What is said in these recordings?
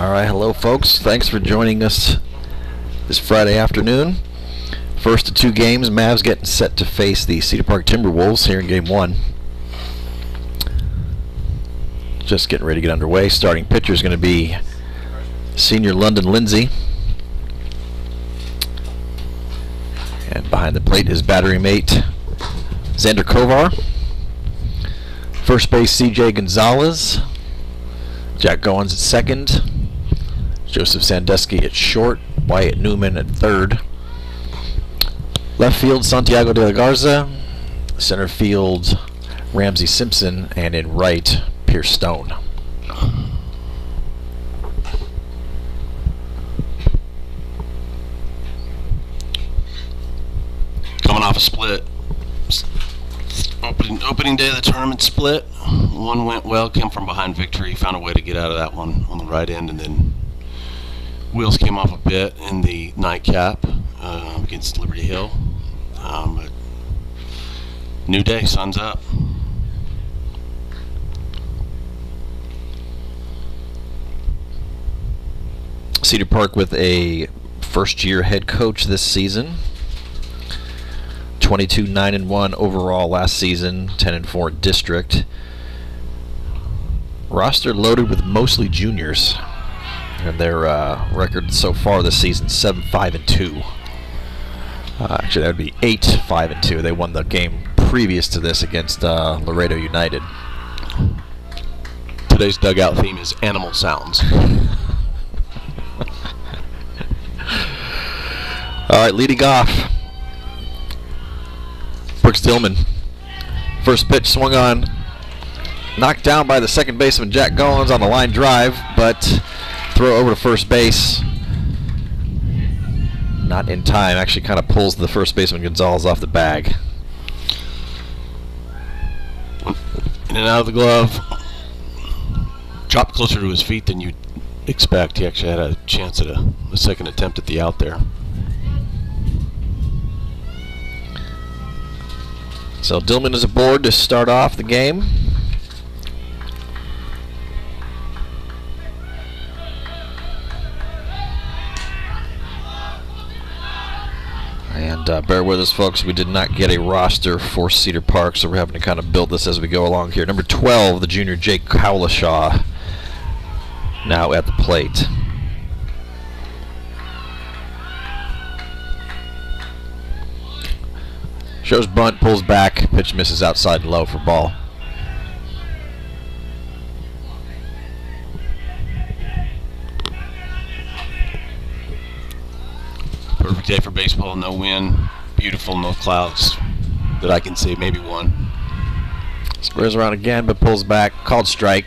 Alright, hello folks. Thanks for joining us this Friday afternoon. First of two games, Mavs getting set to face the Cedar Park Timberwolves here in Game 1. Just getting ready to get underway. Starting pitcher is going to be senior London Lindsay. And behind the plate is battery mate Xander Kovar. First base CJ Gonzalez. Jack Goins at second. Joseph Sandusky at short. Wyatt Newman at third. Left field Santiago de la Garza. Center field Ramsey Simpson. And in right Pierce Stone. Coming off a split. Opening day of the tournament split. One went well, came from behind victory, found a way to get out of that one on the right end, and then wheels came off a bit in the nightcap against Liberty Hill. But new day, sun's up. Cedar Park with a first-year head coach this season. 22-9-1 overall last season, 10-4 district. Roster loaded with mostly juniors, and their record so far this season 7-5-2. Actually, that would be 8-5-2. They won the game previous to this against Laredo United. Today's dugout theme is animal sounds. All right, leading off, Brooks Dillman. First pitch swung on, knocked down by the second baseman Jack Goins on the line drive, but throw over to first base. Not in time. Actually kind of pulls the first baseman Gonzalez off the bag. In and out of the glove. Dropped closer to his feet than you'd expect. He actually had a chance at a second attempt at the out there. So Dillman is aboard to start off the game. And bear with us, folks. We did not get a roster for Cedar Park, so we're having to kind of build this as we go along here. Number 12, the junior Jake Howlashaw, now at the plate. Shows bunt, pulls back, pitch misses outside and low for ball. Perfect day for baseball, no wind, beautiful, no clouds that I can see, maybe one. Squares around again, but pulls back, called strike.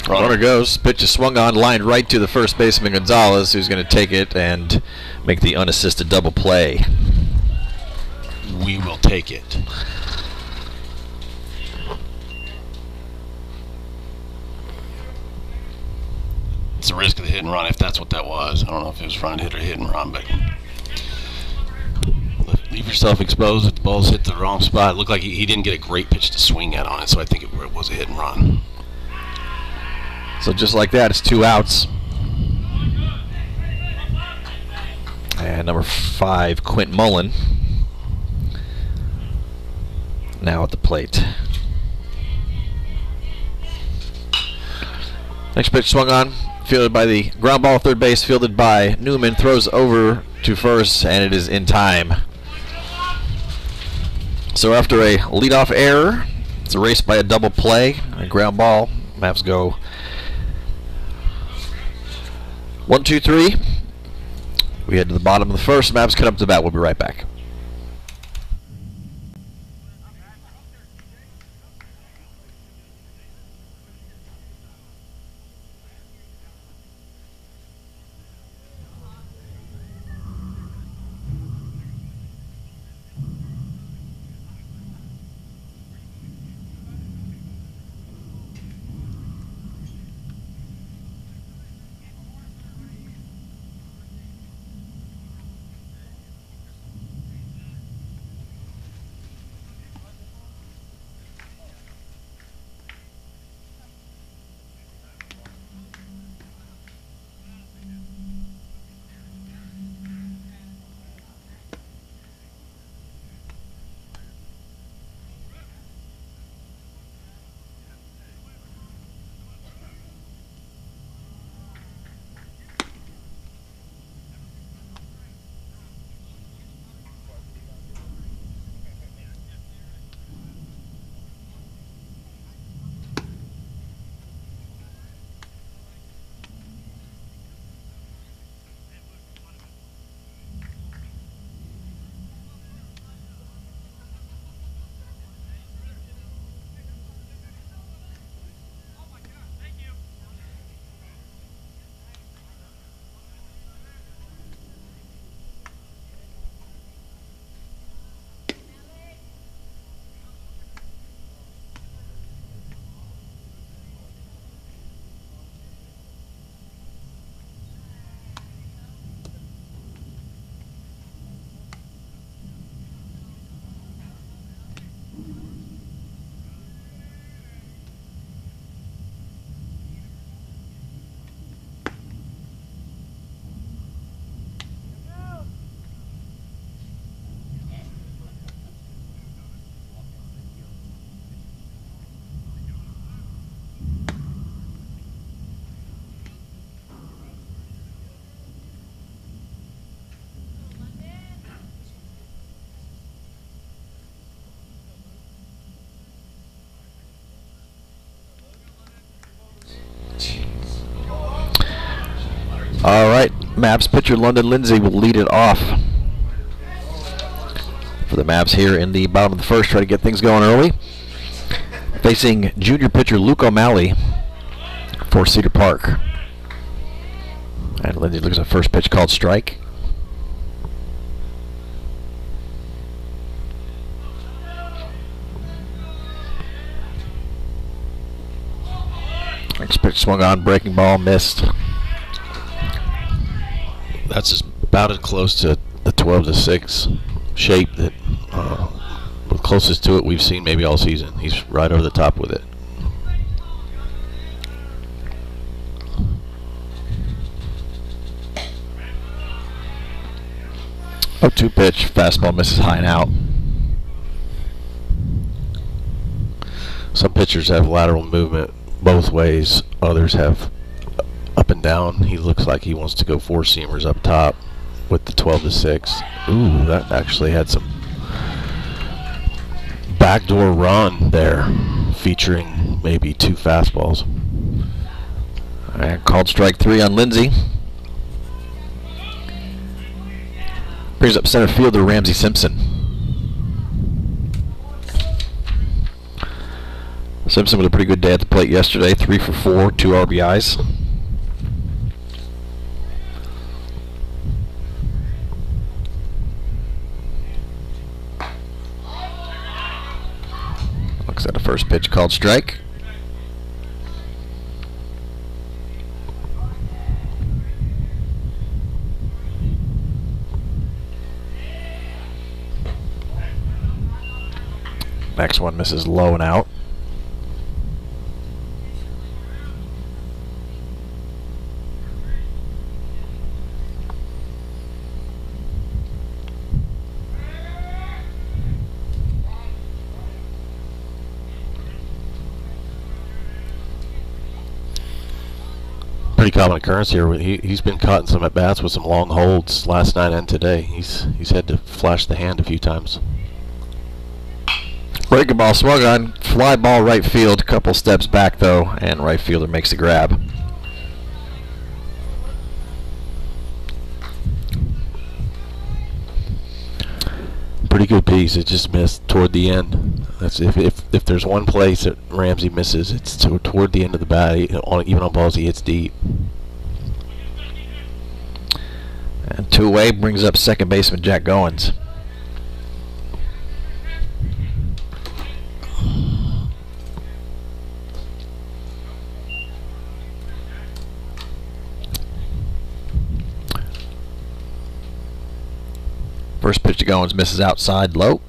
Runner goes, pitch is swung on, lined right to the first baseman Gonzalez, who's going to take it and make the unassisted double play. We will take it. It's the risk of the hit and run, if that's what that was. I don't know if it was front hit or hit and run, but leave yourself exposed if the ball's hit the wrong spot. It looked like he didn't get a great pitch to swing at on it, so I think it was a hit and run. So just like that, it's 2 outs. And number 5, Quint Mullen, now at the plate. Next pitch swung on, fielded by the ground ball, third base, fielded by Newman, throws over to first, and it is in time. So after a leadoff error, it's erased by a double play, a ground ball. Mavs go 1, 2, 3. We head to the bottom of the first. Mavs cut up to bat. We'll be right back. All right, Mavs pitcher London Lindsay will lead it off for the Mavs here in the bottom of the first. Try to get things going early. Facing junior pitcher Luke O'Malley for Cedar Park. And Lindsay looks at first pitch called strike. Next pitch swung on, breaking ball, missed. That's about as close to the 12-6 shape that the closest to it we've seen maybe all season. He's right over the top with it. Oh, 2 pitch, fastball misses high and out. Some pitchers have lateral movement both ways. Others have up and down. He looks like he wants to go 4-seamers up top with the 12-6. Ooh, that actually had some backdoor run there, featuring maybe 2 fastballs. And called strike 3 on Lindsay. Brings up center fielder Ramsey Simpson. Simpson with a pretty good day at the plate yesterday. 3 for 4, 2 RBIs. Looks at a first pitch called strike. Next one misses low and out. Pretty common occurrence here. He's been caught in some at bats with some long holds last night and today. He's had to flash the hand a few times. Breaking ball swung on, fly ball right field, couple steps back though, and right fielder makes the grab. Pretty good piece. It just missed toward the end. That's if there's one place that Ramsey misses, it's toward the end of the bat. Even on balls he hits deep. And 2 away brings up second baseman Jack Goins. First pitch to Goins misses outside low.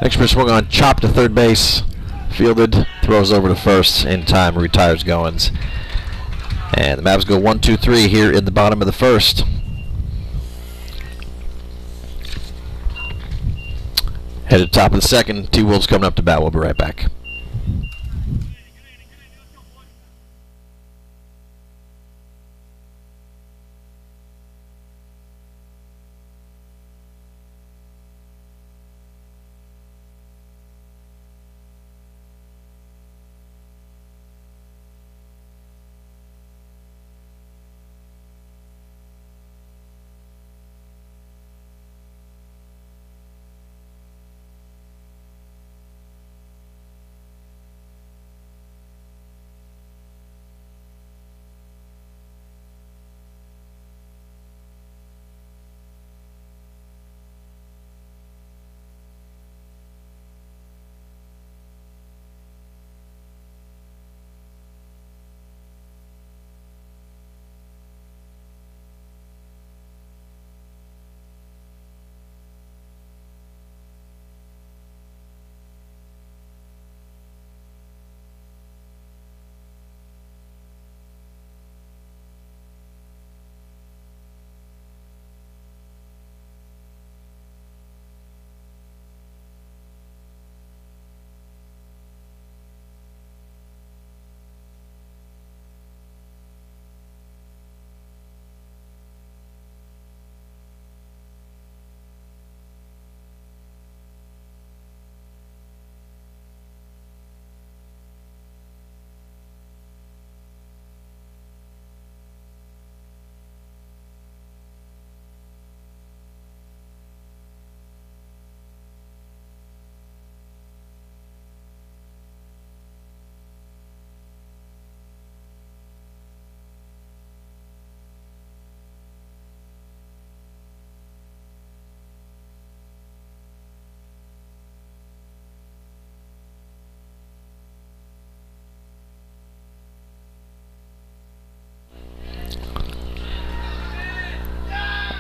Next pitch swung on, chopped to third base, fielded, throws over to first in time, retires Goins. And the Mavs go 1-2-3 here in the bottom of the first. Headed top of the second, T-Wolves coming up to bat. We'll be right back.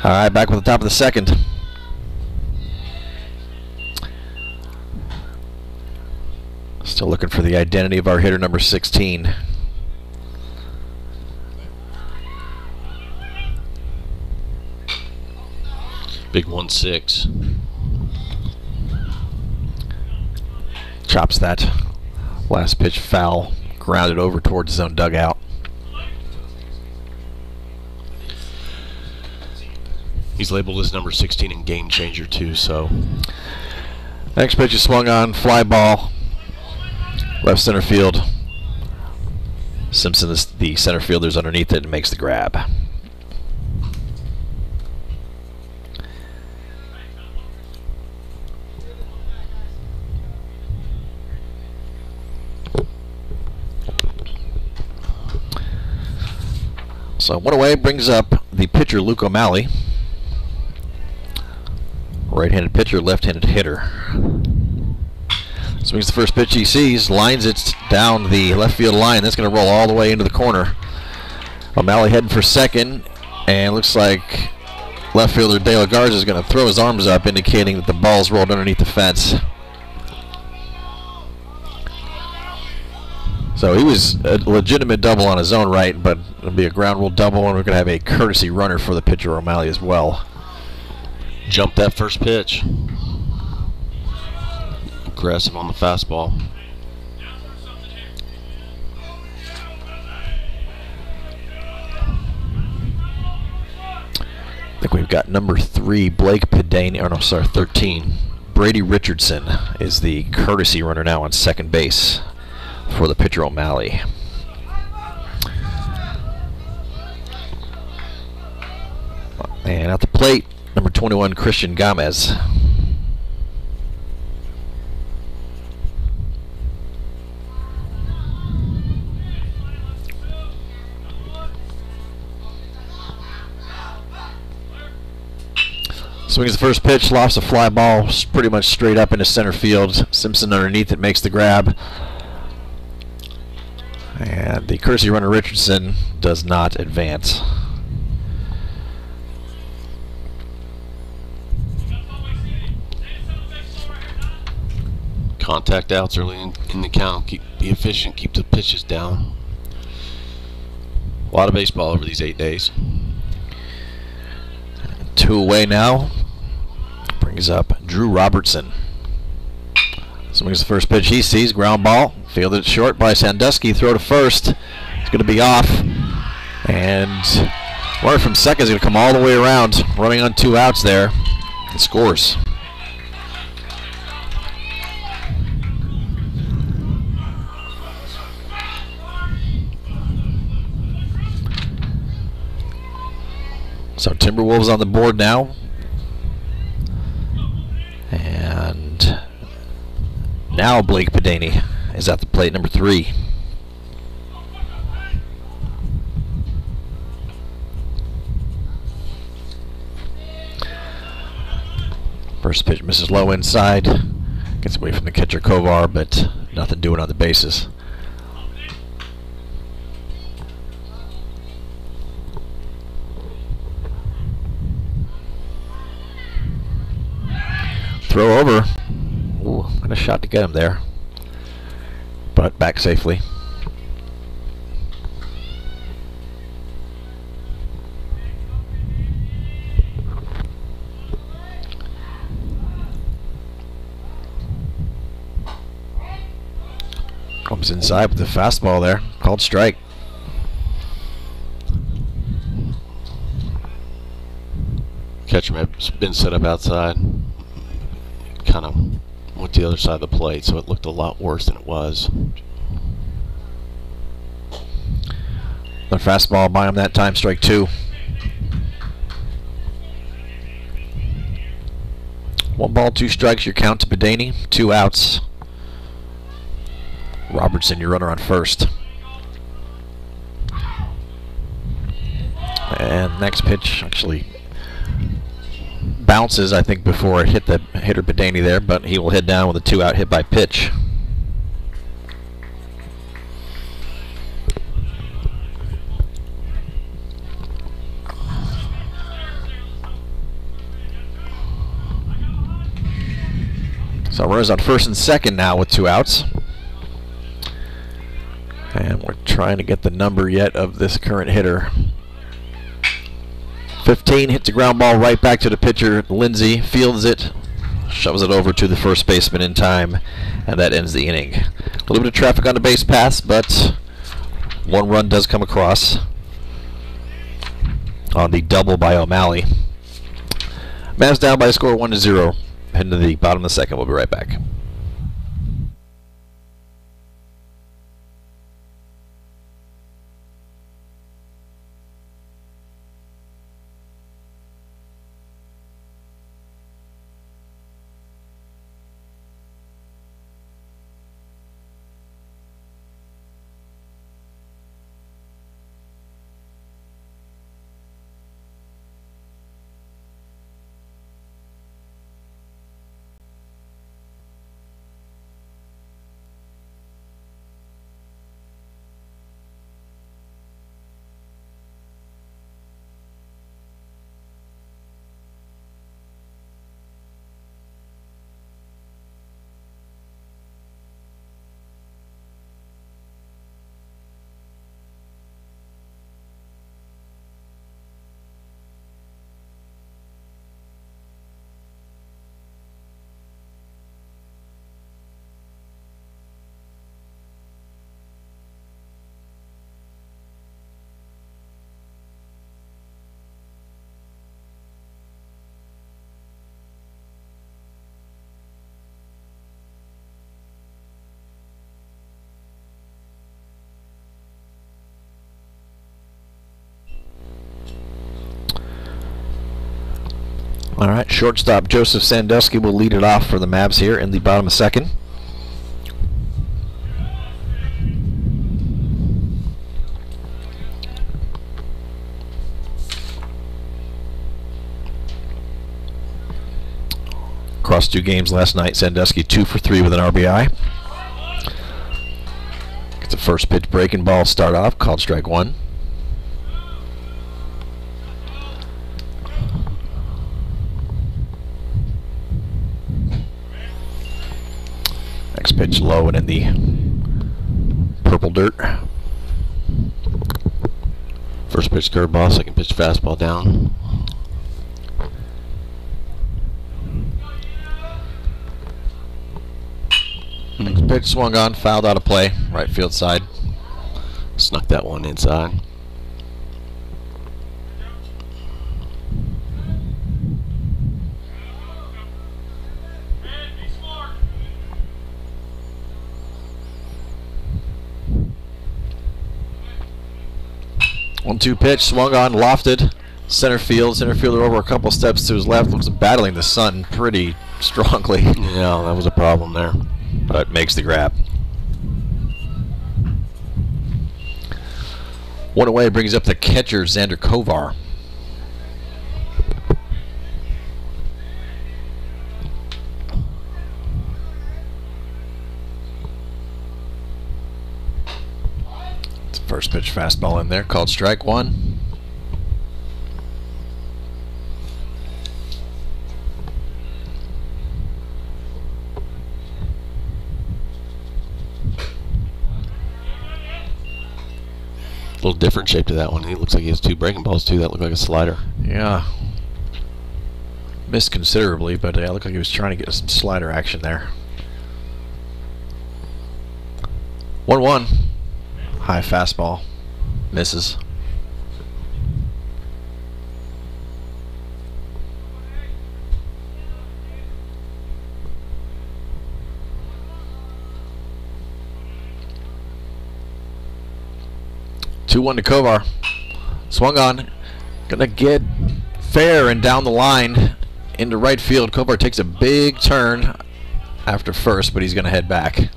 All right, back with the top of the second. Still looking for the identity of our hitter, number 16. Big 1-6. Chops that last pitch foul, grounded over towards his own dugout. He's labeled as number 16 and game changer too, so. Next pitch is swung on, fly ball, left center field. Simpson, the center fielder's underneath it, and makes the grab. So one away brings up the pitcher, Luke O'Malley. Right-handed pitcher, left-handed hitter. Swings the first pitch he sees, lines it down the left field line. That's going to roll all the way into the corner. O'Malley heading for second, and looks like left fielder De La Garza is going to throw his arms up, indicating that the ball's rolled underneath the fence. So he was a legitimate double on his own right, but it'll be a ground rule double, and we're going to have a courtesy runner for the pitcher O'Malley as well. Jump that first pitch. Aggressive on the fastball. I think we've got number 3, Blake Pedani, or no, sorry, 13. Brady Richardson is the courtesy runner now on second base for the pitcher O'Malley. And at the plate, number 21, Christian Gomez. Swings the first pitch, lofts a fly ball pretty much straight up into center field. Simpson underneath it makes the grab. And the courtesy runner Richardson does not advance. Contact outs early in the count. Be efficient. Keep the pitches down. A lot of baseball over these 8 days. 2 away now. Brings up Drew Robertson. Swings the first pitch he sees, ground ball. Fielded short by Sandusky. Throw to first. It's going to be off. And runner from second is going to come all the way around, running on 2 outs there. And scores. So Timberwolves on the board now. And now Blake Pedani is at the plate, number 3. First pitch misses low inside. Gets away from the catcher Kovar, but nothing doing on the bases. Throw over. Ooh, and a shot to get him there. But back safely. Comes inside with the fastball there. Called strike. Catcher may have been set up outside. Kind of went to the other side of the plate, so it looked a lot worse than it was. The fastball by him that time, strike 2. 1 ball, 2 strikes, your count to Pedani. 2 outs. Robertson, your runner on first. And next pitch actually bounces, I think, before it hit the hitter Pedani there, but he will head down with a 2-out hit by pitch. So runners on first and second now with 2 outs. And we're trying to get the number yet of this current hitter. 15 hits a ground ball right back to the pitcher, Lindsay, fields it, shoves it over to the first baseman in time, and that ends the inning. A little bit of traffic on the base paths, but 1 run does come across on the double by O'Malley. Mavs down by a score 1-0. Heading to the bottom of the second. We'll be right back. All right, shortstop Joseph Sandusky will lead it off for the Mavs here in the bottom of second. Across 2 games last night, Sandusky 2 for 3 with an RBI. Gets a first pitch breaking ball start off, called strike 1. Next pitch low and in the purple dirt. First pitch curveball, second pitch fastball down. Next pitch swung on, fouled out of play, right field side. Snuck that one inside. One-two pitch, swung on, lofted, center field. Center fielder over a couple steps to his left, looks battling the sun pretty strongly. Yeah, that was a problem there. But makes the grab. One away brings up the catcher, Xander Kovar. First pitch fastball in there, called strike 1. A little different shape to that one. It looks like he has 2 breaking balls too. That looked like a slider. Yeah. Missed considerably, but it looked like he was trying to get some slider action there. 1-1. High fastball. Misses. Two-one to Kovar. Swung on. Gonna get fair and down the line into right field. Kovar takes a big turn after first, but he's gonna head back.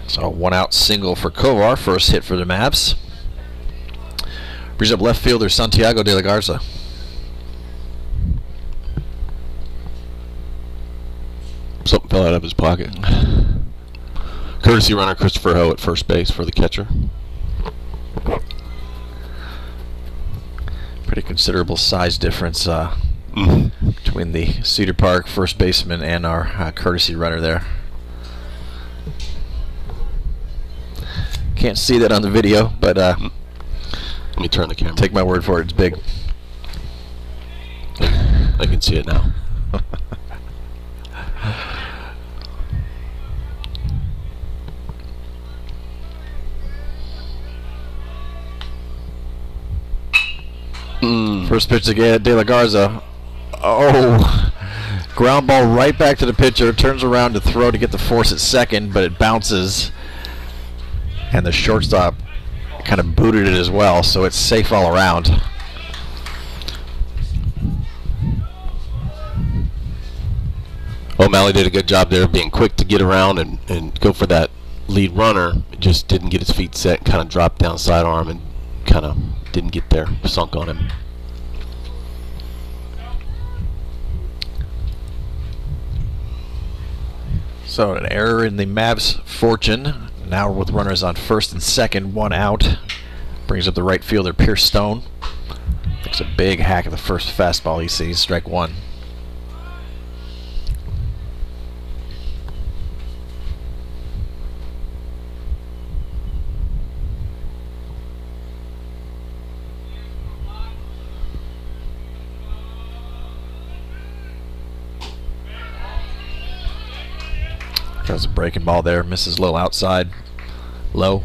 So 1-out single for Kovar, first hit for the Mavs. Brings up left fielder Santiago de la Garza. Something fell out of his pocket. Courtesy runner Christopher Ho at first base for the catcher. Pretty considerable size difference between between the Cedar Park first baseman and our courtesy runner there. Can't see that on the video, but let me turn the camera. Take my word for it, it's big. I can see it now. First pitch again, De La Garza. Oh, ground ball right back to the pitcher. Turns around to throw to get the force at second, but it bounces. And the shortstop kind of booted it as well, so it's safe all around. O'Malley did a good job there of being quick to get around and go for that lead runner. It just didn't get his feet set, kind of dropped down sidearm and kind of didn't get there, sunk on him. So an error in the Mavs' fortune. Now with runners on first and second, one out. Brings up the right fielder, Pierce Stone. Takes a big hack at the first fastball he sees, strike one. Tries a breaking ball there, misses low outside. Low.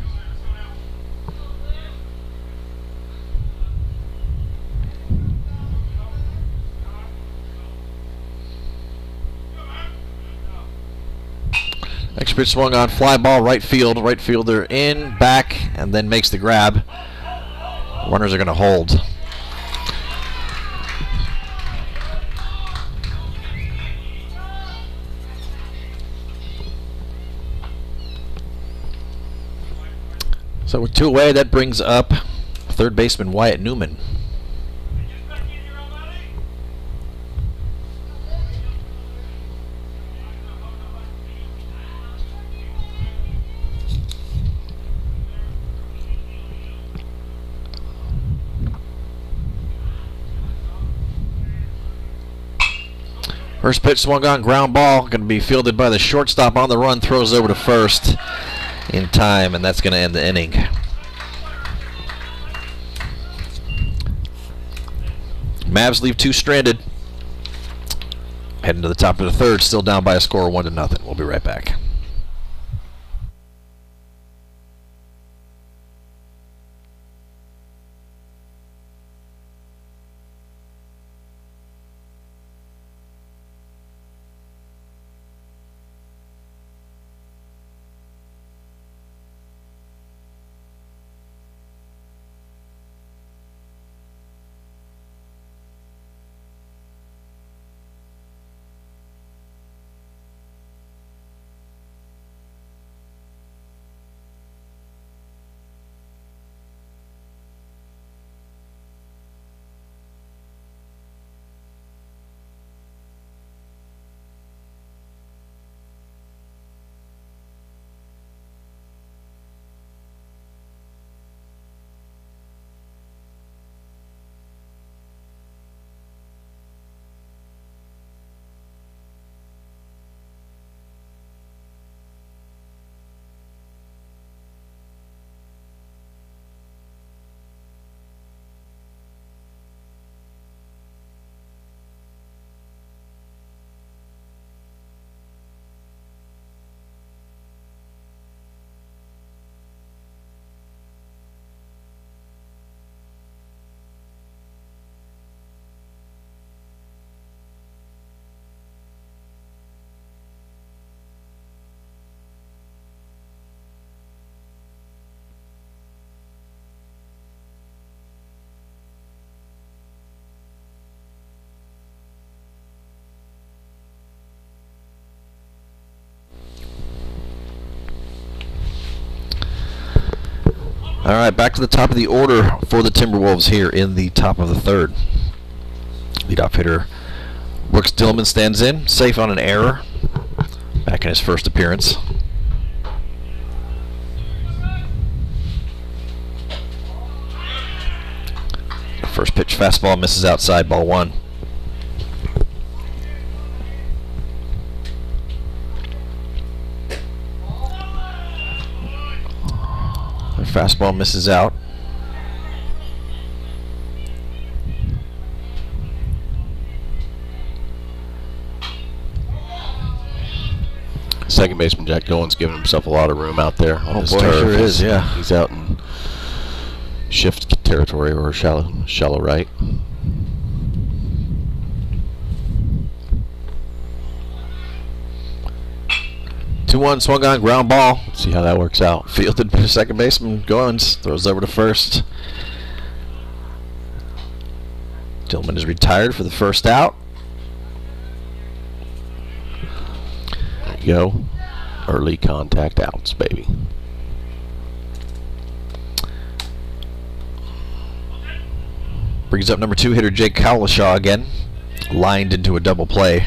Next pitch swung on, fly ball, right field. Right fielder in, back, and then makes the grab. Runners are going to hold. So with two away, that brings up third baseman Wyatt Newman. First pitch swung on, ground ball, going to be fielded by the shortstop on the run, throws over to first in time, and that's going to end the inning. Mavs leave two stranded. Heading to the top of the third, still down by a score of 1-0. We'll be right back. All right, back to the top of the order for the Timberwolves here in the top of the third. Leadoff hitter Brooks Dillman stands in, safe on an error, back in his first appearance. The first pitch fastball misses outside, ball one. Fastball misses out. Second baseman Jack Goins giving himself a lot of room out there on his boy, turf. sure is, yeah. He's out in shift territory or shallow right. 2-1 swung on, ground ball. See how that works out. Fielded by second baseman Goins, throws over to first. Tillman is retired for the first out. There you go. Early contact outs, baby. Brings up number 2 hitter Jake Cowlishaw again. Lined into a double play.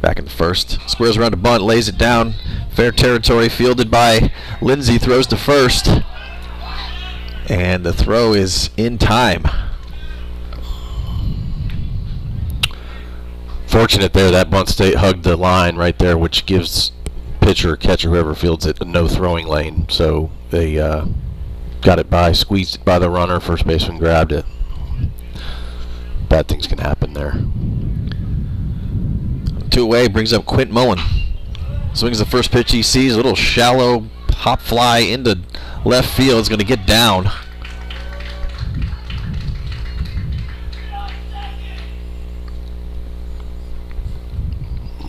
Back in the first. Squares around a bunt, lays it down. Fair territory, fielded by Lindsay, throws to first. And the throw is in time. Fortunate there, that bunt state hugged the line right there, which gives pitcher, catcher, whoever fields it, a no throwing lane. So they got it by, squeezed it by the runner, first baseman grabbed it. Bad things can happen there. 2 away, brings up Quint Mullen. Swings the first pitch he sees, a little shallow hop fly into left field. It's going to get down.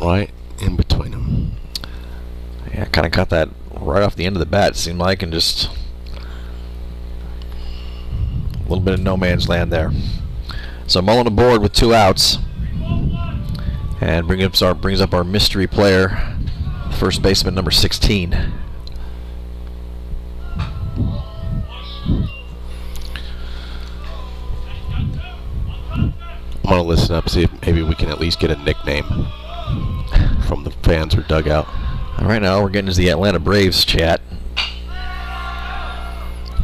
Right in between them. Yeah, kind of got that right off the end of the bat, it seemed like, and just a little bit of no man's land there. So Mullen aboard with 2 outs. And brings up our mystery player, first baseman number 16. I'm going to listen up, see if maybe we can at least get a nickname from the fans or dugout. All right, now we're getting into the Atlanta Braves chat.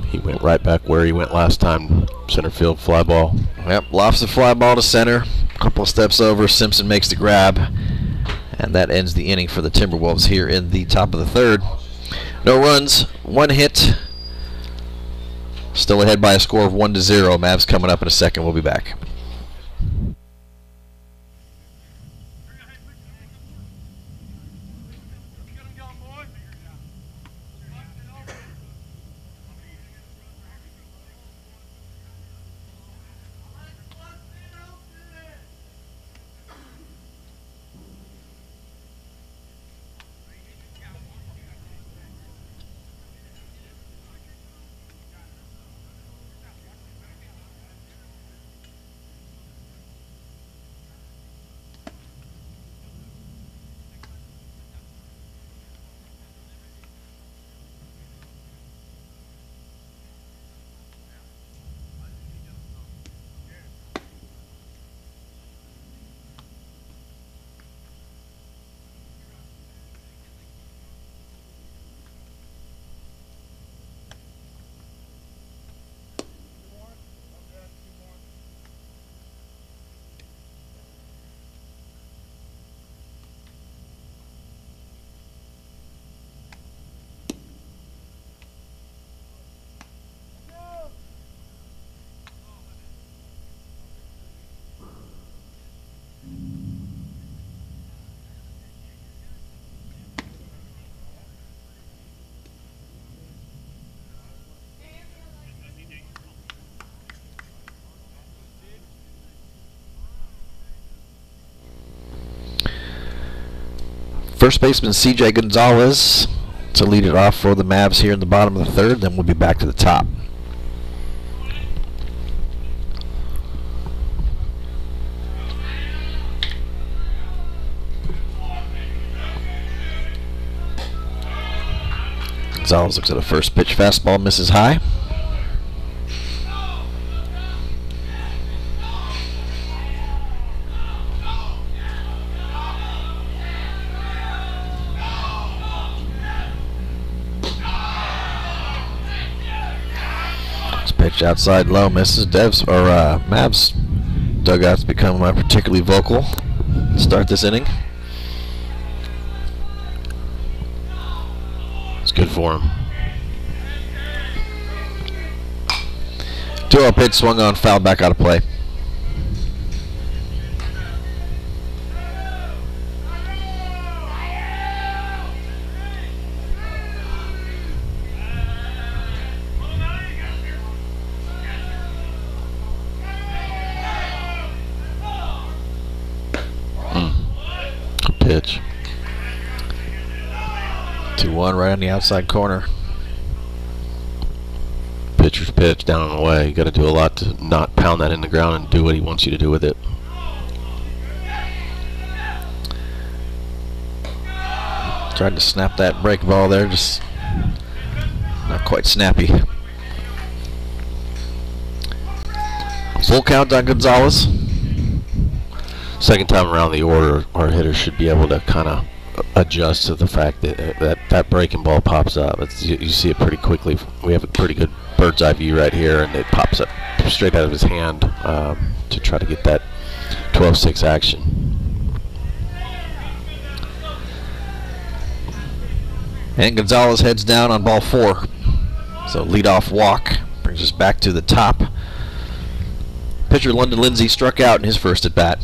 He went right back where he went last time, center field fly ball. Yep, lofts the fly ball to center. A couple of steps over, Simpson makes the grab. And that ends the inning for the Timberwolves here in the top of the third. No runs, 1 hit. Still ahead by a score of 1-0. Mavs coming up in a second. We'll be back. First baseman C.J. Gonzalez to lead it off for the Mavs here in the bottom of the third. Then we'll be back to the top. Gonzalez looks at a first pitch fastball, misses high. Pitch outside low, misses. Mavs dugout's become particularly vocal to start this inning. It's good for him. 2-0 pitch swung on, foul, back out of play. Good pitch. 2-1 right on the outside corner. Pitcher's pitch down and away. You got to do a lot to not pound that in the ground and do what he wants you to do with it. Tried to snap that break ball there, just not quite snappy. Full count on Gonzalez. Second time around the order, our hitters should be able to kind of adjust to the fact that that breaking ball pops up. You see it pretty quickly. We have a pretty good bird's eye view right here, and it pops up straight out of his hand to try to get that 12-6 action. And Gonzalez heads down on ball 4. So leadoff walk brings us back to the top. Pitcher London Lindsay struck out in his first at bat.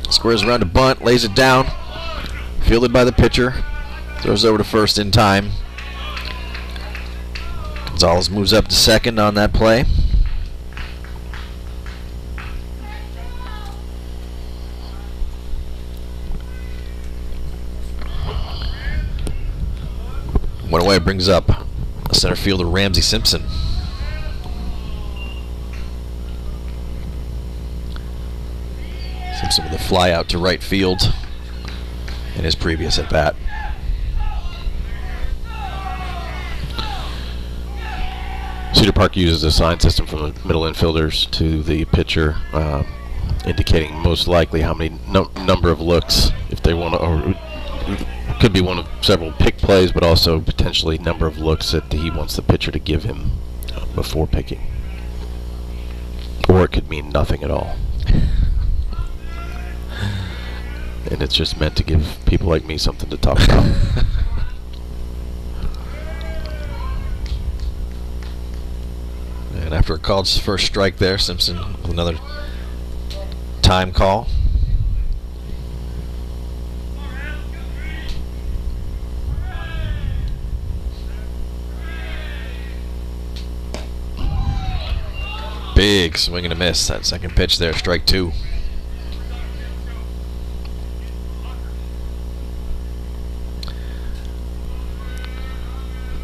Squares around a bunt, lays it down, fielded by the pitcher, throws over to first in time. Gonzalez moves up to second on that play. One away brings up center fielder Ramsey Simpson. Simpson with a fly out to right field in his previous at bat. Cedar Park uses a sign system from the middle infielders to the pitcher, indicating most likely how many number of looks, if they want to, or could be one of several pick plays, but also potentially number of looks that he wants the pitcher to give him before picking. Or it could mean nothing at all. And it's just meant to give people like me something to talk about. And after a called first strike there, Simpson with another time call. Big swing and a miss. That second pitch there, strike 2.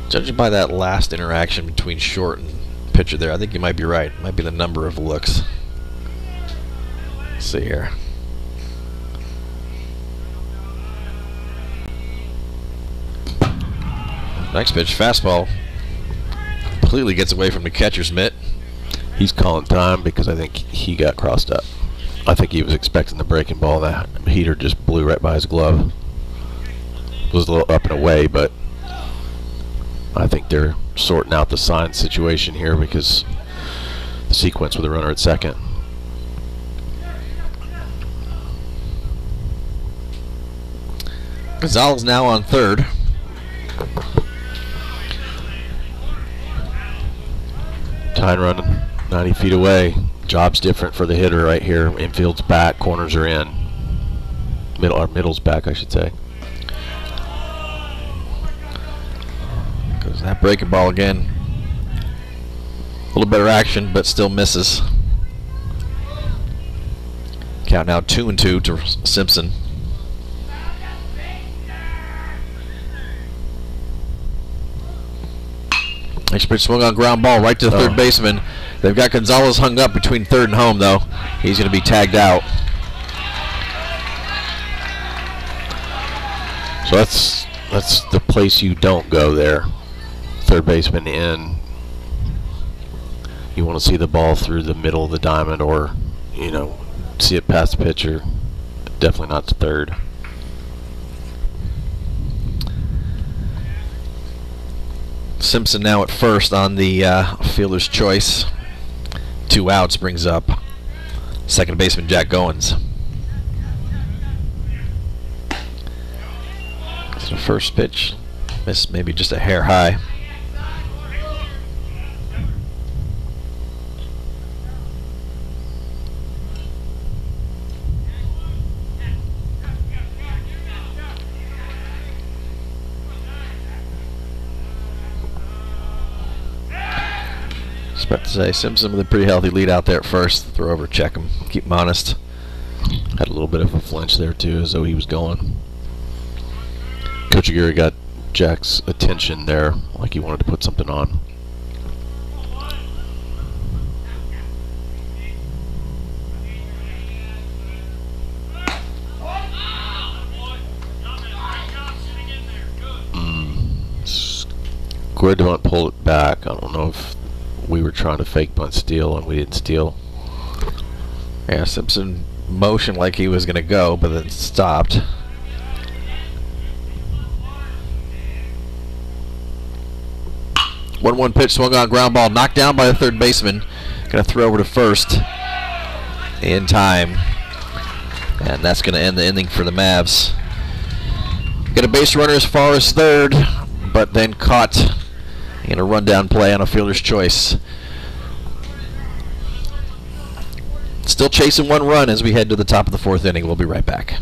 Judging by that last interaction between short and pitcher there, I think you might be right. It might be the number of looks. Let's see here. Next pitch, fastball. Completely gets away from the catcher's mitt. He's calling time because I think he got crossed up. I think he was expecting the breaking ball. That heater just blew right by his glove. It was a little up and away, but I think they're sorting out the sign situation here because the sequence with a runner at second. Gonzalez now on third. Tying running 90 feet away. Job's different for the hitter right here. Infield's back, corners are in. Middle's back, I should say. Goes that breaking ball again. A little better action, but still misses. Count now 2-2 to Simpson. Next pitch swung on ground ball right to the third baseman. They've got Gonzalez hung up between third and home, though. He's going to be tagged out. So that's the place you don't go there. Third baseman in. You want to see the ball through the middle of the diamond, or see it past the pitcher. Definitely not to third. Simpson now at first on the fielder's choice. 2 outs brings up second baseman Jack Goins. So first pitch, missed maybe just a hair high. About to say, Simpson with a pretty healthy lead out there at first. Throw over, check him, keep him honest. Had a little bit of a flinch there too, as though he was going. Coach Aguirre got Jack's attention there, like he wanted to put something on. Square don't pull it back. I don't know if we were trying to fake bunt steal and we didn't steal. Yeah, Simpson motioned like he was going to go, but then stopped. One pitch, swung on, ground ball, knocked down by the third baseman. Going to throw over to first in time, and that's going to end the inning for the Mavs. Get a base runner as far as third, but then caught in a rundown play on a fielder's choice. Still chasing one run as we head to the top of the fourth inning. We'll be right back.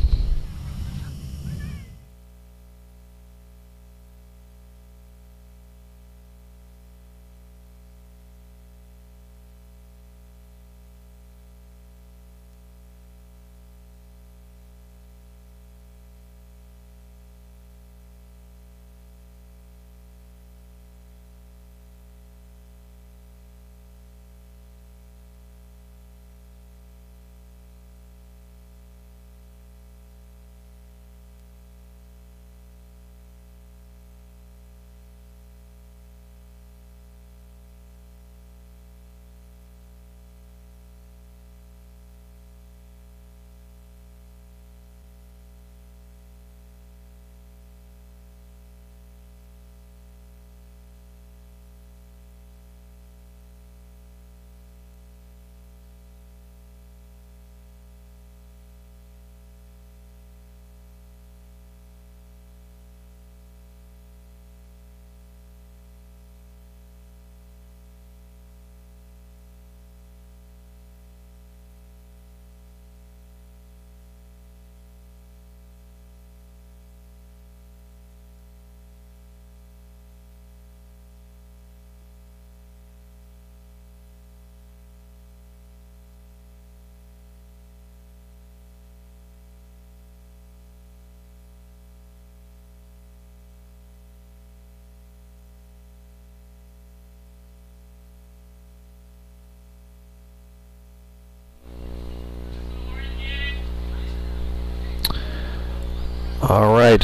All right,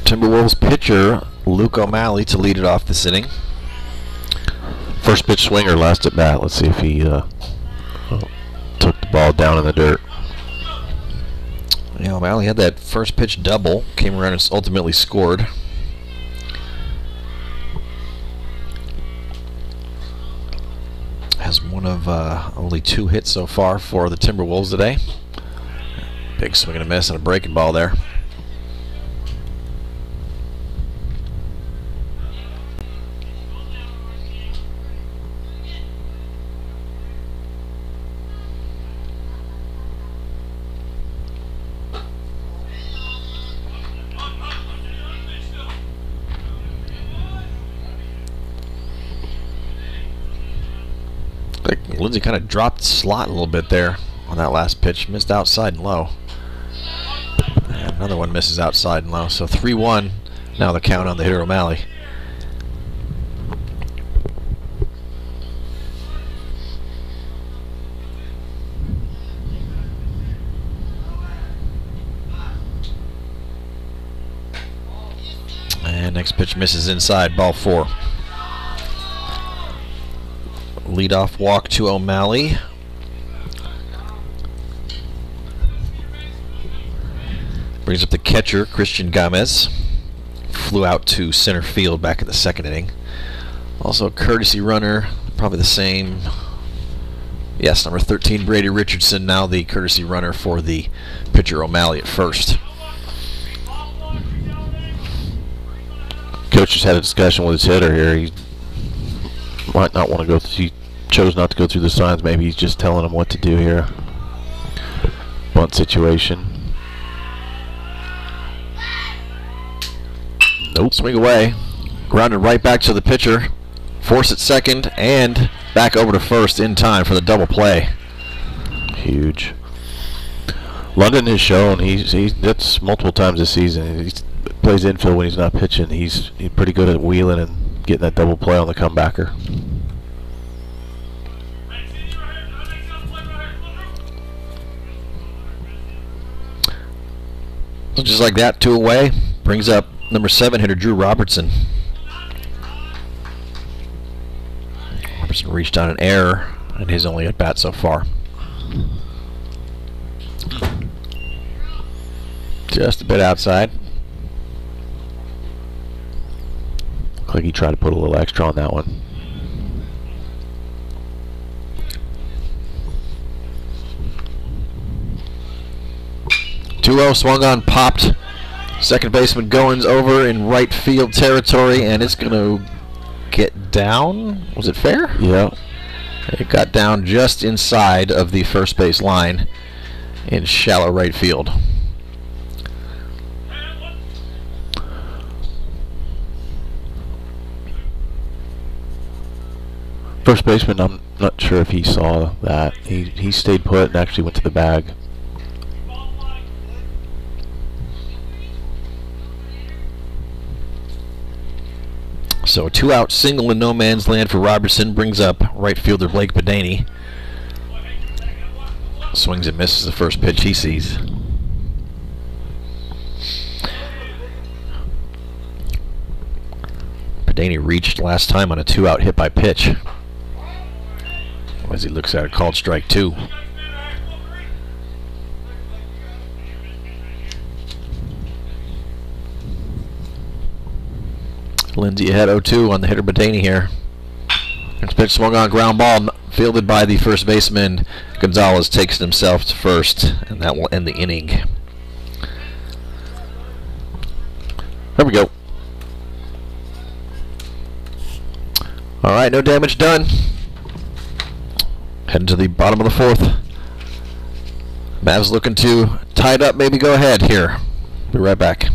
Timberwolves pitcher Luke O'Malley to lead it off this inning. First pitch swinger, last at bat. Let's see if he took the ball down in the dirt. Yeah, O'Malley had that first pitch double, came around and ultimately scored. Has one of only 2 hits so far for the Timberwolves today. Big swing and a miss and a breaking ball there. Lindsay kind of dropped slot a little bit there on that last pitch. Missed outside and low. And another one misses outside and low. So 3-1 now the count on the hitter O'Malley. And next pitch misses inside, ball 4. Leadoff walk to O'Malley. Brings up the catcher, Christian Gomez. Flew out to center field back in the second inning. Also a courtesy runner, probably the same. Yes, number 13, Brady Richardson, now the courtesy runner for the pitcher O'Malley at first. Coach just had a discussion with his hitter here. He might not want to go. He chose not to go through the signs. Maybe he's just telling him what to do here. Bunt situation. Nope. Swing away. Grounded right back to the pitcher. Force at second and back over to first in time for the double play. Huge. London has shown that's multiple times this season. He plays infield when he's not pitching. He's pretty good at wheeling and getting that double play on the comebacker. So just like that, 2 away. Brings up number 7 hitter Drew Robertson. Robertson reached on an error and his only at bat so far. Just a bit outside. Looks like he tried to put a little extra on that one. Two-0, swung on, popped. Second baseman Goins over in right field territory, and it's going to get down. Was it fair? Yeah. It got down just inside of the first base line in shallow right field. First baseman, I'm not sure if he saw that. He stayed put and actually went to the bag. So a 2-out single in no man's land for Robertson brings up right fielder Blake Bedaney. Swings and misses the first pitch he sees. Bedaney reached last time on a 2-out hit by pitch. As he looks at it, called strike 2. Lindsey ahead 0-2 on the hitter Bedaney here. It's pitch swung on, ground ball fielded by the first baseman. Gonzalez takes it himself to first, and that will end the inning. There we go. All right, no damage done. Heading to the bottom of the 4th. Mavs looking to tie it up, maybe go ahead here. Be right back.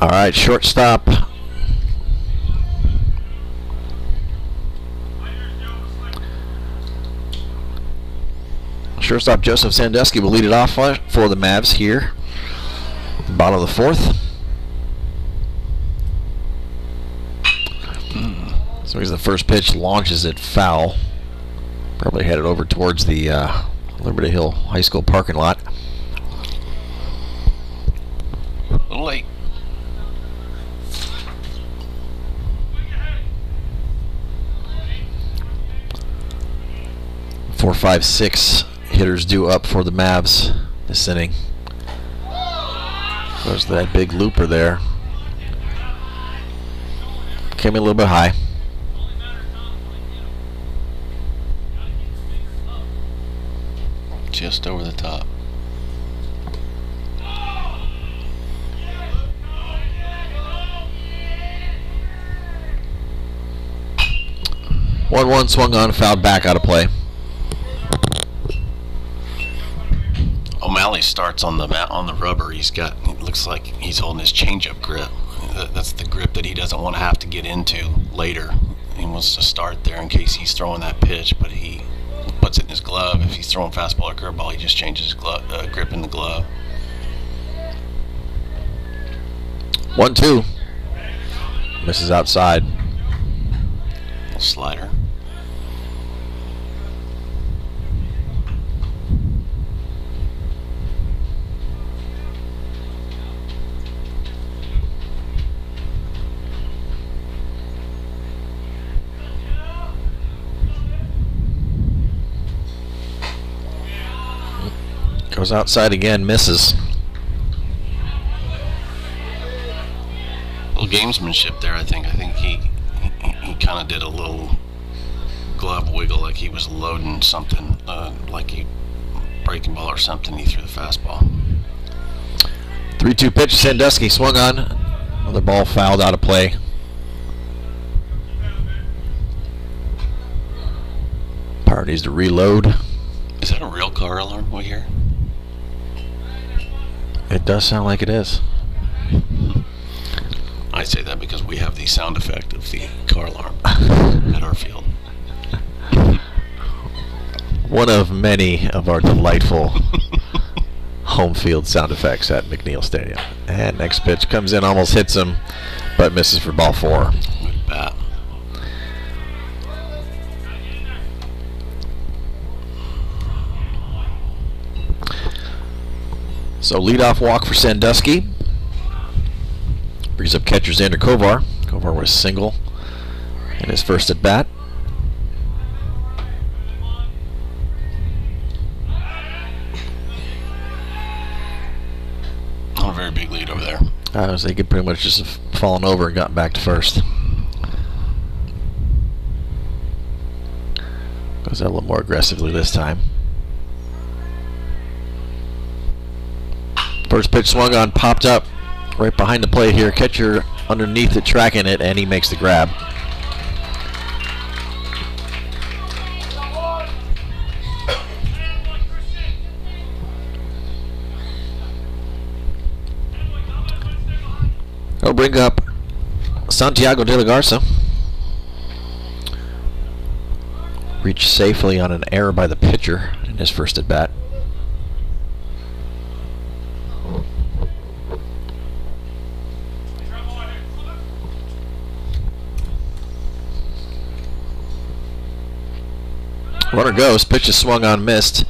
All right, shortstop. Shortstop Joseph Sandusky will lead it off for the Mavs here. Bottom of the 4th. So here's the first pitch, launches it foul. Probably headed over towards the Liberty Hill High School parking lot. A little late. Four, 5, 6 hitters due up for the Mavs this inning. There's that big looper there. came in a little bit high. Just over the top. One swung on, fouled back, out of play. O'Malley starts on the rubber. It looks like he's holding his changeup grip. That's the grip that he doesn't want to have to get into later. He wants to start there in case he's throwing that pitch, but he puts it in his glove. If he's throwing fastball or curveball, he just changes his grip in the glove. 1-2. Misses outside. Slider. Goes outside again, misses. Little gamesmanship there, I think. I think he kind of did a little glove wiggle, like he was loading something, like he breaking ball or something. He threw the fastball. 3-2 pitch. Sandusky swung on. Another ball fouled, out of play. Power needs to reload. Is that a real car alarm we hear? It does sound like it is. I say that because we have the sound effect of the car alarm at our field. One of many of our delightful home field sound effects at McNeil Stadium. And next pitch comes in, almost hits him, but misses for ball 4. Good bat. So leadoff walk for Sandusky. Brings up catcher Xander Kovar. Kovar was single in his first at bat. Not a very big lead over there. They could pretty much just have fallen over and gotten back to first. Goes out a little more aggressively this time. First pitch swung on, popped up right behind the plate here. Catcher underneath it, tracking it, and he makes the grab. He'll bring up Santiago de la Garza. Reached safely on an error by the pitcher in his first at bat. Runner goes, pitch is swung on, missed,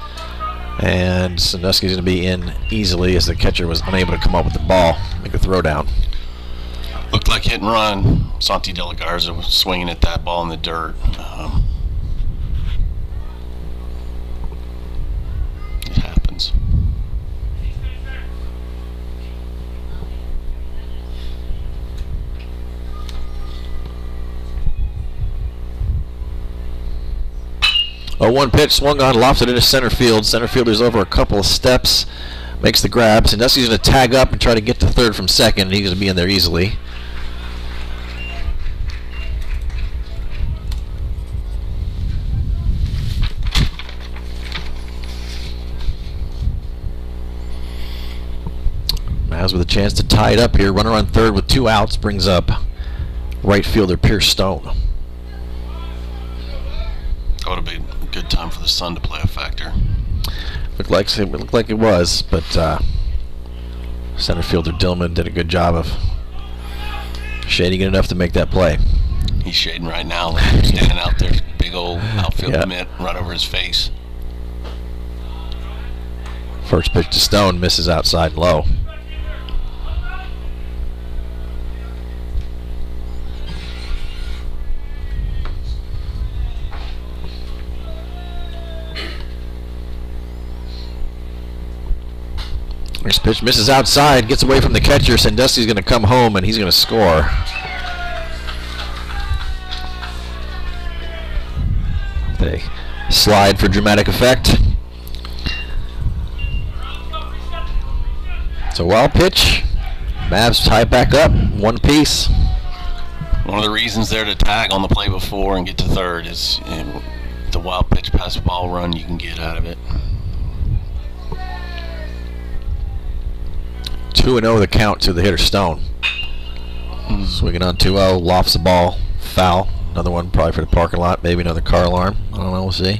and Sandusky's going to be in easily as the catcher was unable to come up with the ball, make a throw down. Looked like hit and run. Santi de la Garza was swinging at that ball in the dirt. It happens. A 1 pitch swung on, lofted into center field. Center fielder's over a couple of steps, makes the grab. Sandusky's going to tag up and try to get to third from second. He's going to be in there easily. Mavs with a chance to tie it up here. Runner on third with 2 outs brings up right fielder Pierce Stone. That would have been a good time for the sun to play a factor. Looked like it was, but center fielder Dillman did a good job of shading it enough to make that play. He's shading right now, like he's standing out there, big old outfield mitt right over his face. First pitch to Stone, misses outside and low. First pitch misses outside, gets away from the catcher. Sandusky's going to come home and he's going to score. They slide for dramatic effect. It's a wild pitch. Mavs tie back up, 1 apiece. One of the reasons there to tag on the play before and get to third is the wild pitch pass ball run you can get out of it. 2-0 the count to the hitter Stone. Swinging on 2-0, lofts the ball, foul. Another one probably for the parking lot, maybe another car alarm. I don't know, we'll see.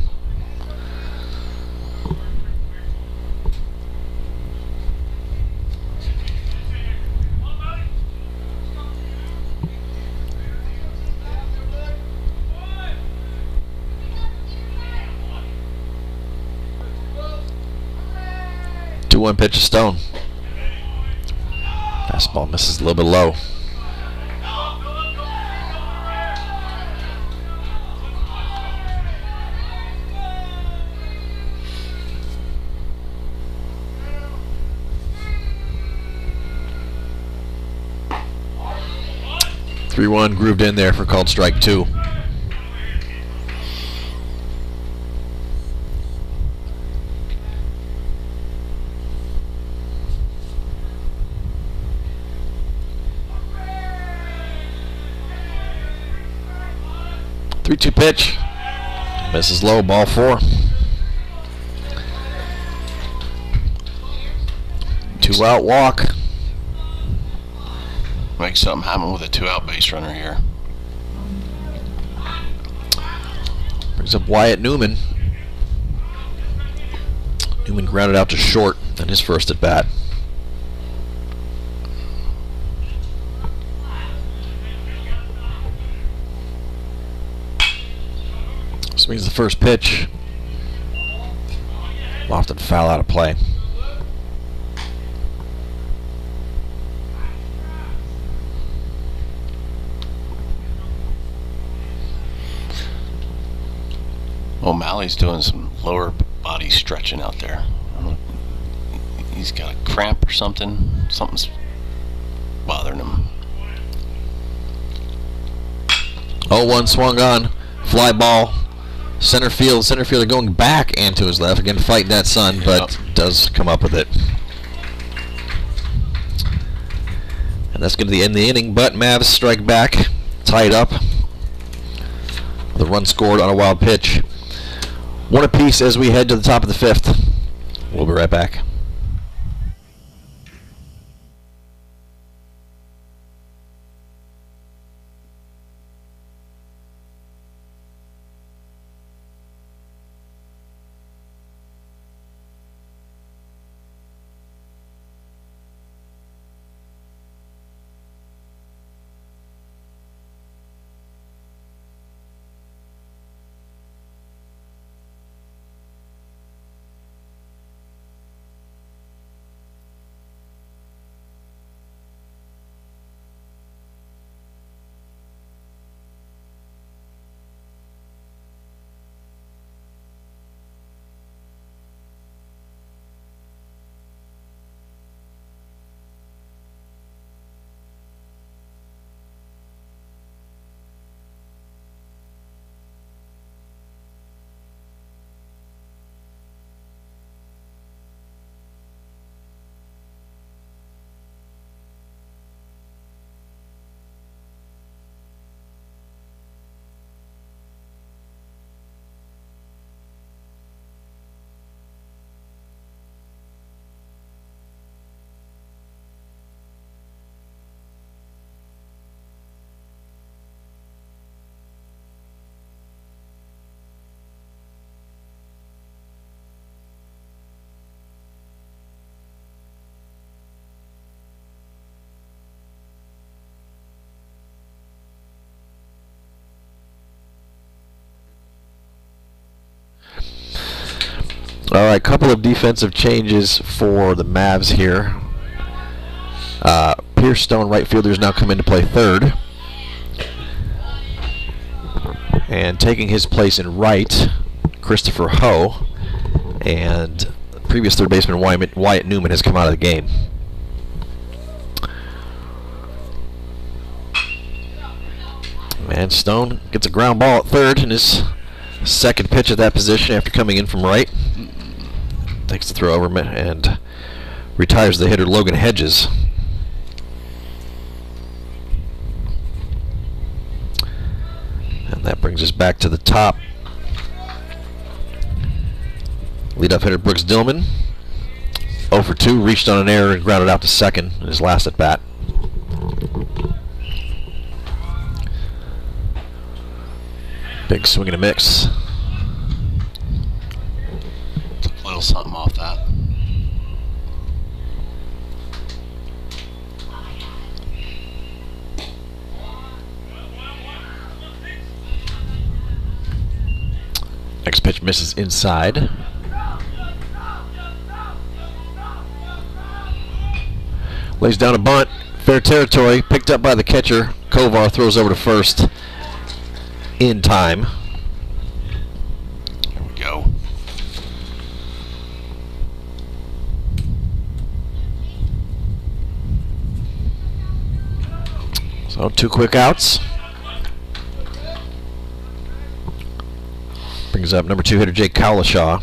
Two-one pitch to Stone. Fastball misses a little bit low. Three-one grooved in there for called strike 2. Three-two pitch. Misses low, ball 4. 2-out walk. Make something happen with a 2-out base runner here. Brings up Wyatt Newman. Newman grounded out to short on his first at bat. Swings the first pitch. Lofted foul out of play. O'Malley's doing some lower body stretching out there. I don't know. He's got a cramp or something. Something's bothering him. 0-1 swung on. Fly ball. Center fielder going back and to his left. Again, fighting that sun, but does come up with it. And that's going to end the inning, but Mavs strike back. Tied up. The run scored on a wild pitch. 1 apiece as we head to the top of the 5th. We'll be right back. All right, couple of defensive changes for the Mavs here. Pierce Stone, right fielder, has now come in to play third. And taking his place in right, Christopher Ho. And previous third baseman Wyatt Newman has come out of the game. And Stone gets a ground ball at third in his Second pitch at that position after coming in from right. Takes the throw over and retires the hitter Logan Hedges. And that brings us back to the top. Leadoff hitter Brooks Dillman, 0 for 2, reached on an error and grounded out to second in his last at bat. Big swing and a miss. Took a little something off that. Next pitch misses inside. Lays down a bunt, fair territory, picked up by the catcher. Kovar throws over to first in time. There we go. So 2 quick outs. Brings up number 2 hitter Jake Kalashaw.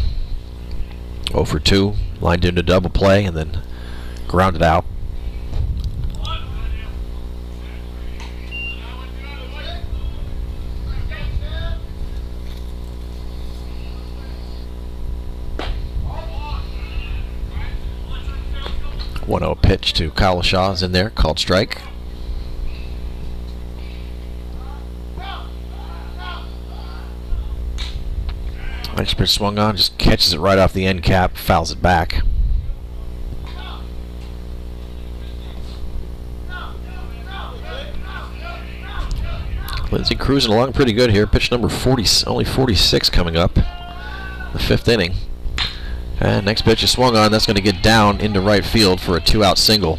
0 for 2, lined into double play and then grounded out. One 0 pitch to Kalashaw is in there, called strike. Next pitch swung on, just catches it right off the end cap, fouls it back. Lindsay cruising along pretty good here. Pitch number 40, only 46 coming up, the 5th inning. And next pitch is swung on. That's going to get down into right field for a 2-out single.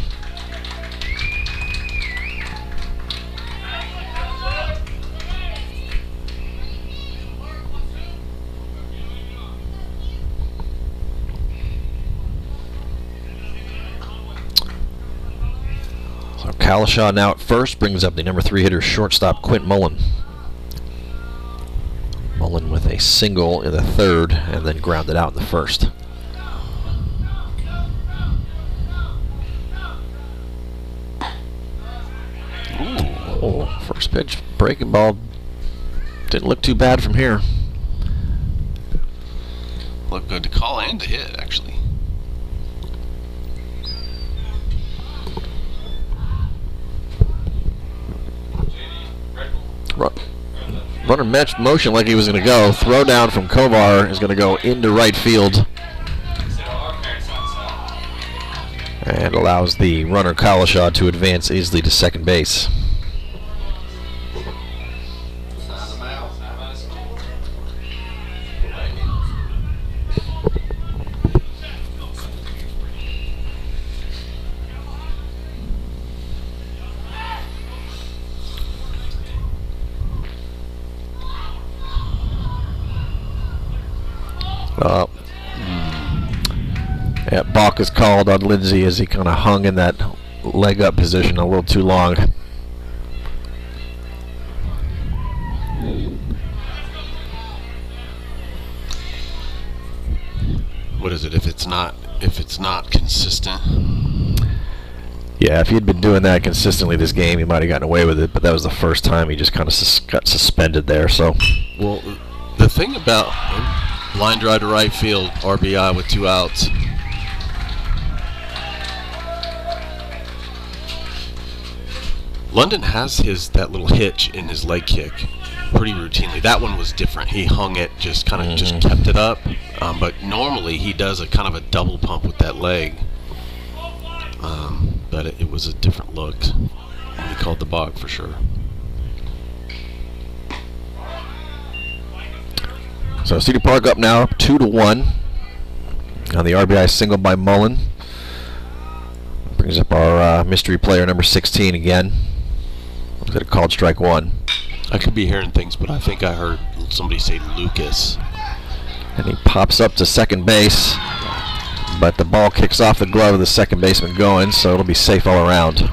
So Kalashaw now at first brings up the number 3 hitter shortstop Quint Mullen. Mullen with a single in the 3rd and then grounded out in the 1st. Oh, first pitch, breaking ball. Didn't look too bad from here. Looked good to call and to hit, actually. Runner matched motion like he was going to go. Throw down from Kovar is going to go into right field. And allows the runner Kalashaw to advance easily to second base. Yeah, balk is called on Lindsay as he kind of hung in that leg up position a little too long. What is it if it's not consistent? Yeah, if he'd been doing that consistently this game, he might have gotten away with it, but that was the first time he just kind of got suspended there. So, well, the thing about line drive to right field, RBI with 2 outs. London has that little hitch in his leg kick pretty routinely. That one was different. He hung it, just kind of just kept it up. But normally he does a kind of a double pump with that leg. But it was a different look. He called the balk for sure. So Cedar Park up now 2-1 on the RBI single by Mullen. Brings up our mystery player number 16 again. Looks like a called strike 1. I could be hearing things, but I think I heard somebody say Lucas. And he pops up to second base, but the ball kicks off the glove of the second baseman going, so it'll be safe all around.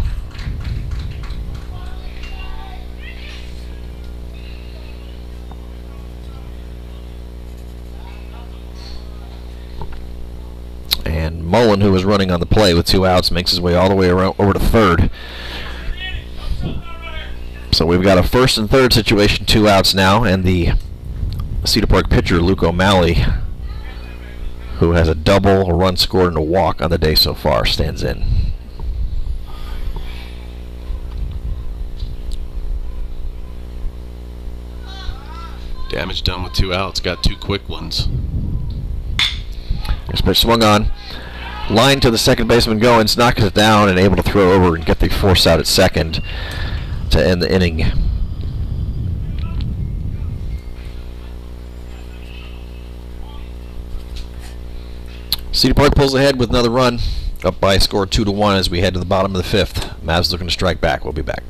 And Mullen, who was running on the play with 2 outs, makes his way all the way around over to third. So we've got a first and third situation, 2 outs now, and the Cedar Park pitcher, Luke O'Malley, who has a double, a run scored, and a walk on the day so far, stands in. Damage done with 2 outs. Got 2 quick ones. This pitch swung on. Line to the second baseman Goins, knocks it down and able to throw over and get the force out at second to end the inning. Cedar Park pulls ahead with another run, up by a score 2-1 as we head to the bottom of the 5th. Mavs looking to strike back. We'll be back.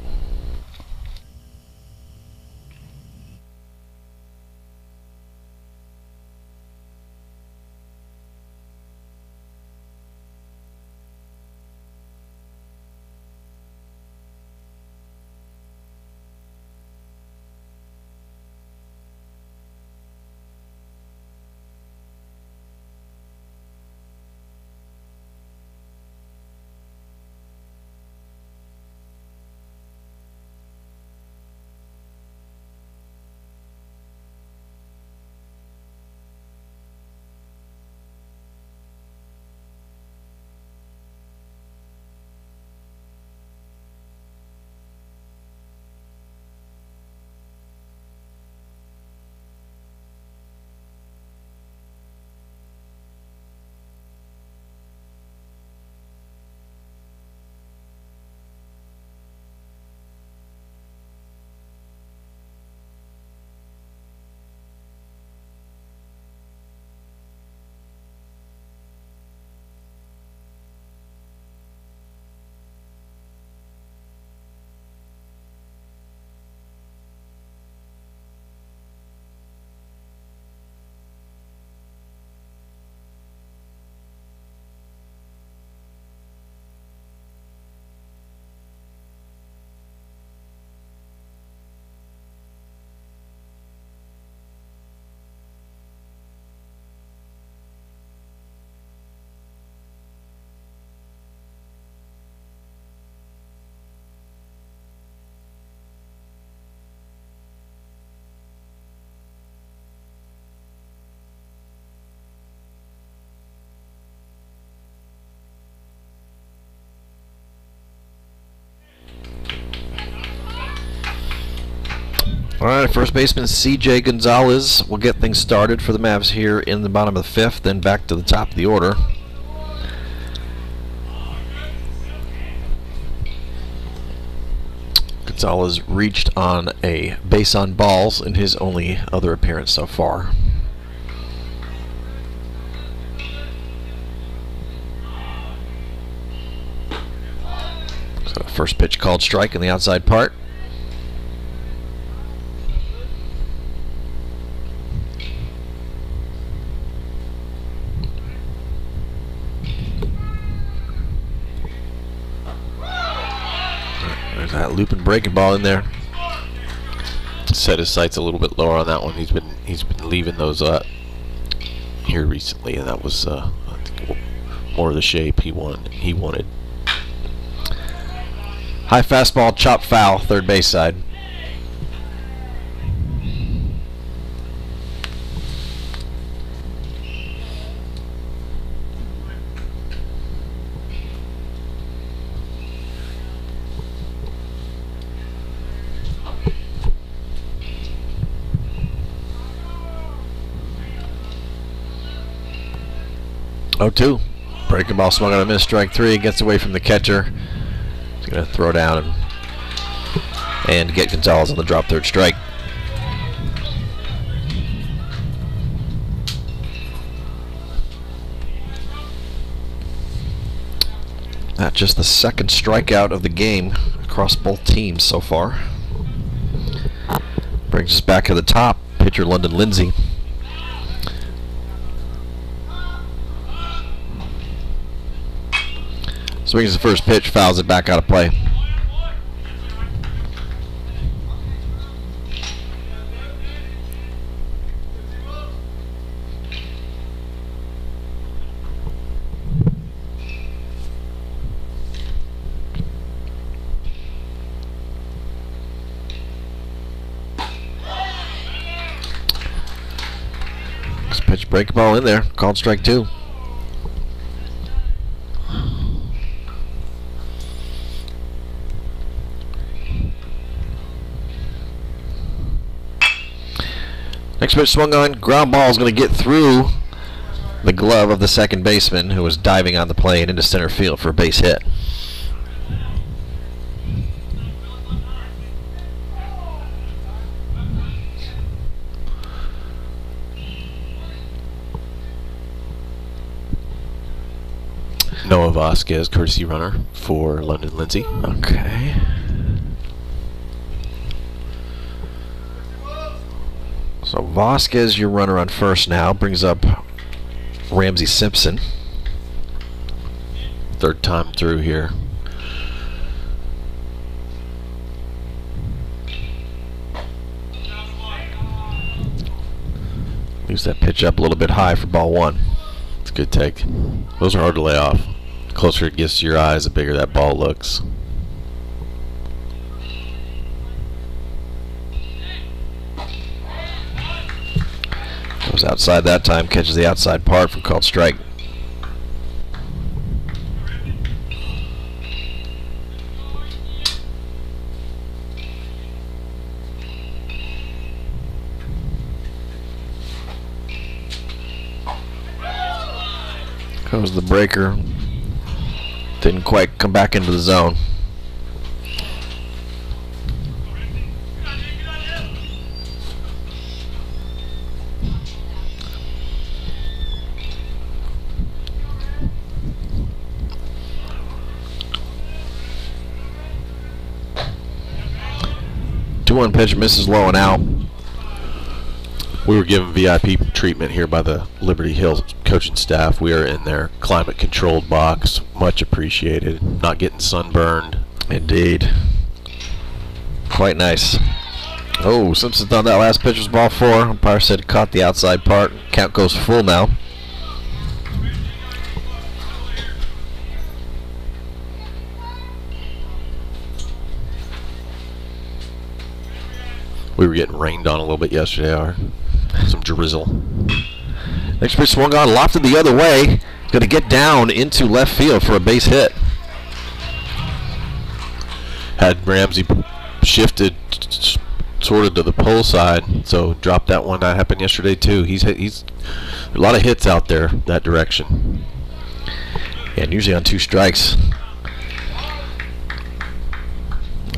All right, first baseman C.J. Gonzalez will get things started for the Mavs here in the bottom of the 5th, then back to the top of the order. Gonzalez reached on a base on balls in his only other appearance so far. So first pitch called strike in the outside part. There's that looping breaking ball in there. Set his sights a little bit lower on that one. He's been leaving those here recently, and that was I think more of the shape he wanted. High fastball, chop foul, third base side. Oh, 2. Breaking ball swung on a miss, strike 3. Gets away from the catcher. He's going to throw down and get Gonzalez on the drop third strike. That's just the second strikeout of the game across both teams so far. Brings us back to the top. Pitcher London Lindsay. Swings the first pitch, fouls it back out of play. Pitch break ball in there. Called strike 2. Next pitch swung on. Ground ball is going to get through the glove of the second baseman, who was diving on the plane into center field for a base hit. Noah Vasquez, courtesy runner for London Lindsay. Okay. So Vasquez, your runner on first now, brings up Ramsey Simpson. Third time through here. Leaves that pitch up a little bit high for ball 1. It's a good take. Those are hard to lay off. The closer it gets to your eyes, the bigger that ball looks. Goes outside that time, catches the outside part for called strike. Goes the breaker. Didn't quite come back into the zone. Two-one pitch misses low and out. We were given VIP treatment here by the Liberty Hill coaching staff. We are in their climate-controlled box. Much appreciated. Not getting sunburned. Indeed. Quite nice. Oh, Simpson thought that last pitch was ball 4. Umpire said caught the outside part. Count goes full now. We were getting rained on a little bit yesterday. Some drizzle. Next pitch swung on, lofted the other way. Going to get down into left field for a base hit. Had Ramsey shifted sort of to the pull side, so dropped that one. That happened yesterday too. He's a lot of hits out there that direction. Yeah, and usually on 2 strikes.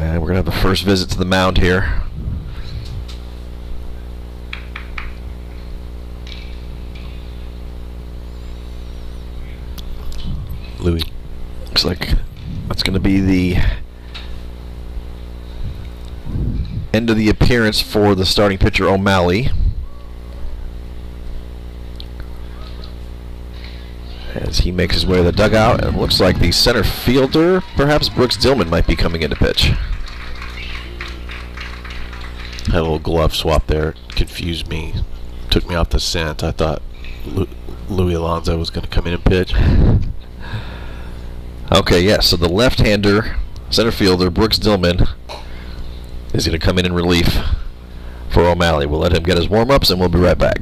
And we're going to have the first visit to the mound here. Louis. Looks like that's going to be the end of the appearance for the starting pitcher O'Malley. As he makes his way to the dugout, and it looks like the center fielder, perhaps Brooks Dillman, might be coming in to pitch. Had a little glove swap there. It confused me. Took me off the scent. I thought Louis Alonso was going to come in and pitch. Okay, yes, so the left-hander center fielder, Brooks Dillman, is going to come in relief for O'Malley. We'll let him get his warm-ups, and we'll be right back.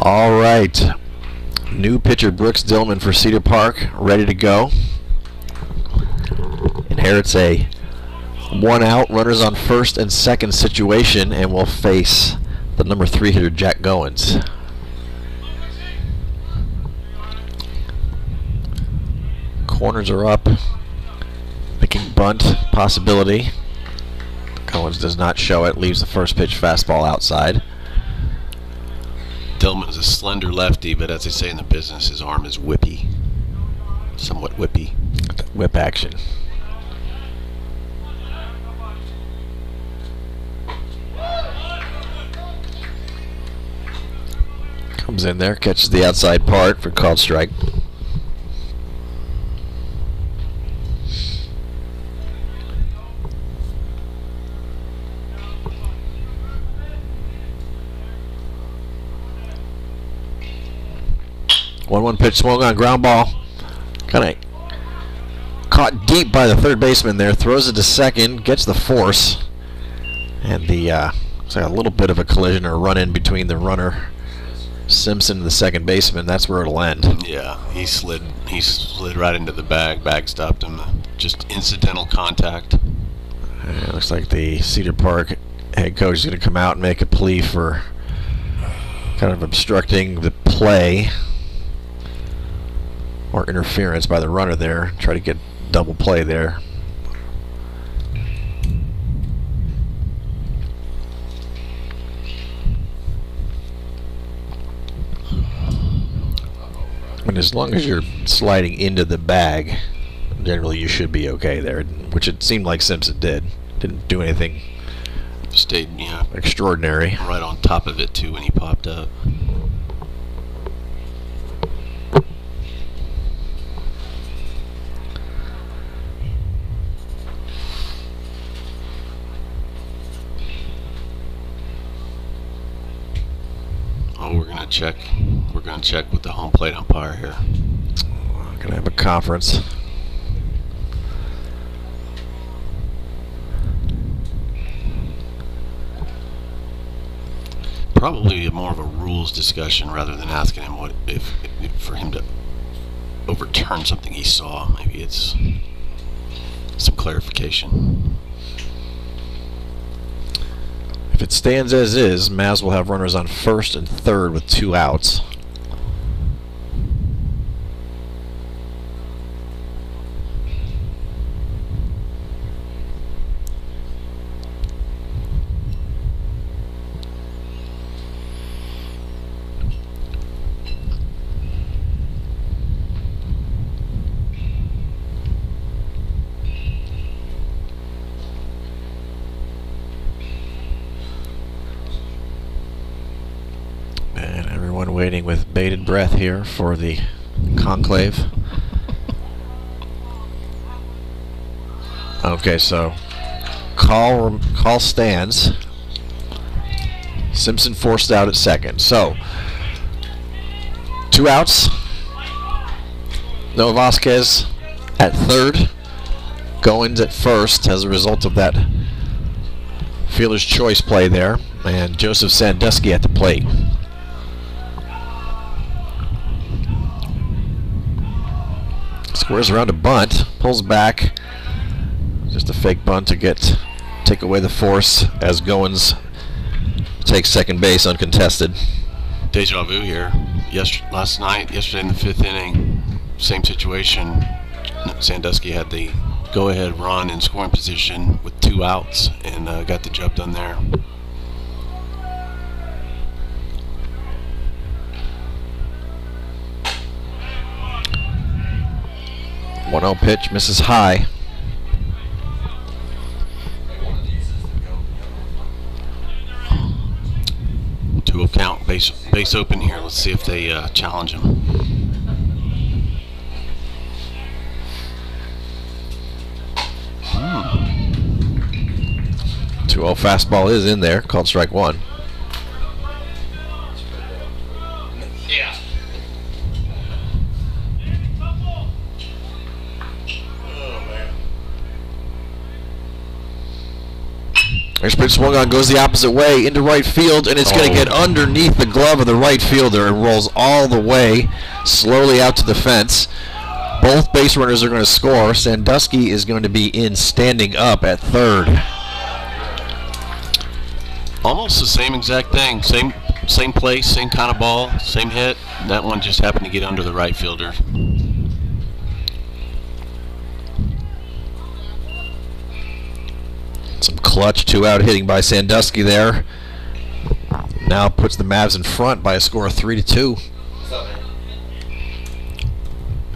All right. New pitcher Brooks Dillman for Cedar Park, ready to go. Inherits a 1 out, runners on first and second situation, and will face the number 3 hitter Jack Goins. Corners are up. Picking bunt possibility. Goins does not show it, leaves the first pitch fastball outside. Dillman is a slender lefty, but as they say in the business, his arm is whippy. Somewhat whippy. Whip action. Comes in there, catches the outside part for called strike. One pitch swung on, ground ball. Kind of caught deep by the third baseman there. Throws it to second, gets the force, and the it's like a little bit of a collision or run in between the runner Simpson and the second baseman. That's where it'll end. Yeah, he slid right into the bag. Bag stopped him. Just incidental contact. It looks like the Cedar Park head coach is going to come out and make a plea for kind of obstructing the play or interference by the runner there. Try to get double play there. And as long as you're sliding into the bag, generally you should be okay there, which it seemed like Simpson did. Didn't do anything Stayed, yeah, extraordinary. right on top of it too when he popped up. Oh, we're gonna check. We're gonna check with the home plate umpire here. Gonna have a conference. Probably more of a rules discussion rather than asking him what if for him to overturn something he saw. Maybe it's some clarification. If it stands as is, Mavs will have runners on first and third with 2 outs. Waiting with bated breath here for the conclave. Okay, so call stands. Simpson forced out at second. So 2 outs. Noah Vasquez at third. Goins at first as a result of that fielder's choice play there, and Joseph Sandusky at the plate. Squares around a bunt, pulls back. Just a fake bunt to take away the force as Goins takes second base uncontested. Deja vu here. Yesterday in the 5th inning, same situation. Sandusky had the go-ahead run in scoring position with 2 outs and got the job done there. One 1-0 pitch misses high. Two count, base open here. Let's see if they challenge him. Hmm. 2-0 fastball is in there, called strike 1. Yeah. Next pitch swung on, goes the opposite way into right field, and it's going to get underneath the glove of the right fielder and rolls all the way slowly out to the fence. Both base runners are going to score. Sandusky is going to be in standing up at third. Almost the same exact thing. Same place, same kind of ball, same hit. That one just happened to get under the right fielder. Some clutch 2-out hitting by Sandusky there. Now puts the Mavs in front by a score of 3-2.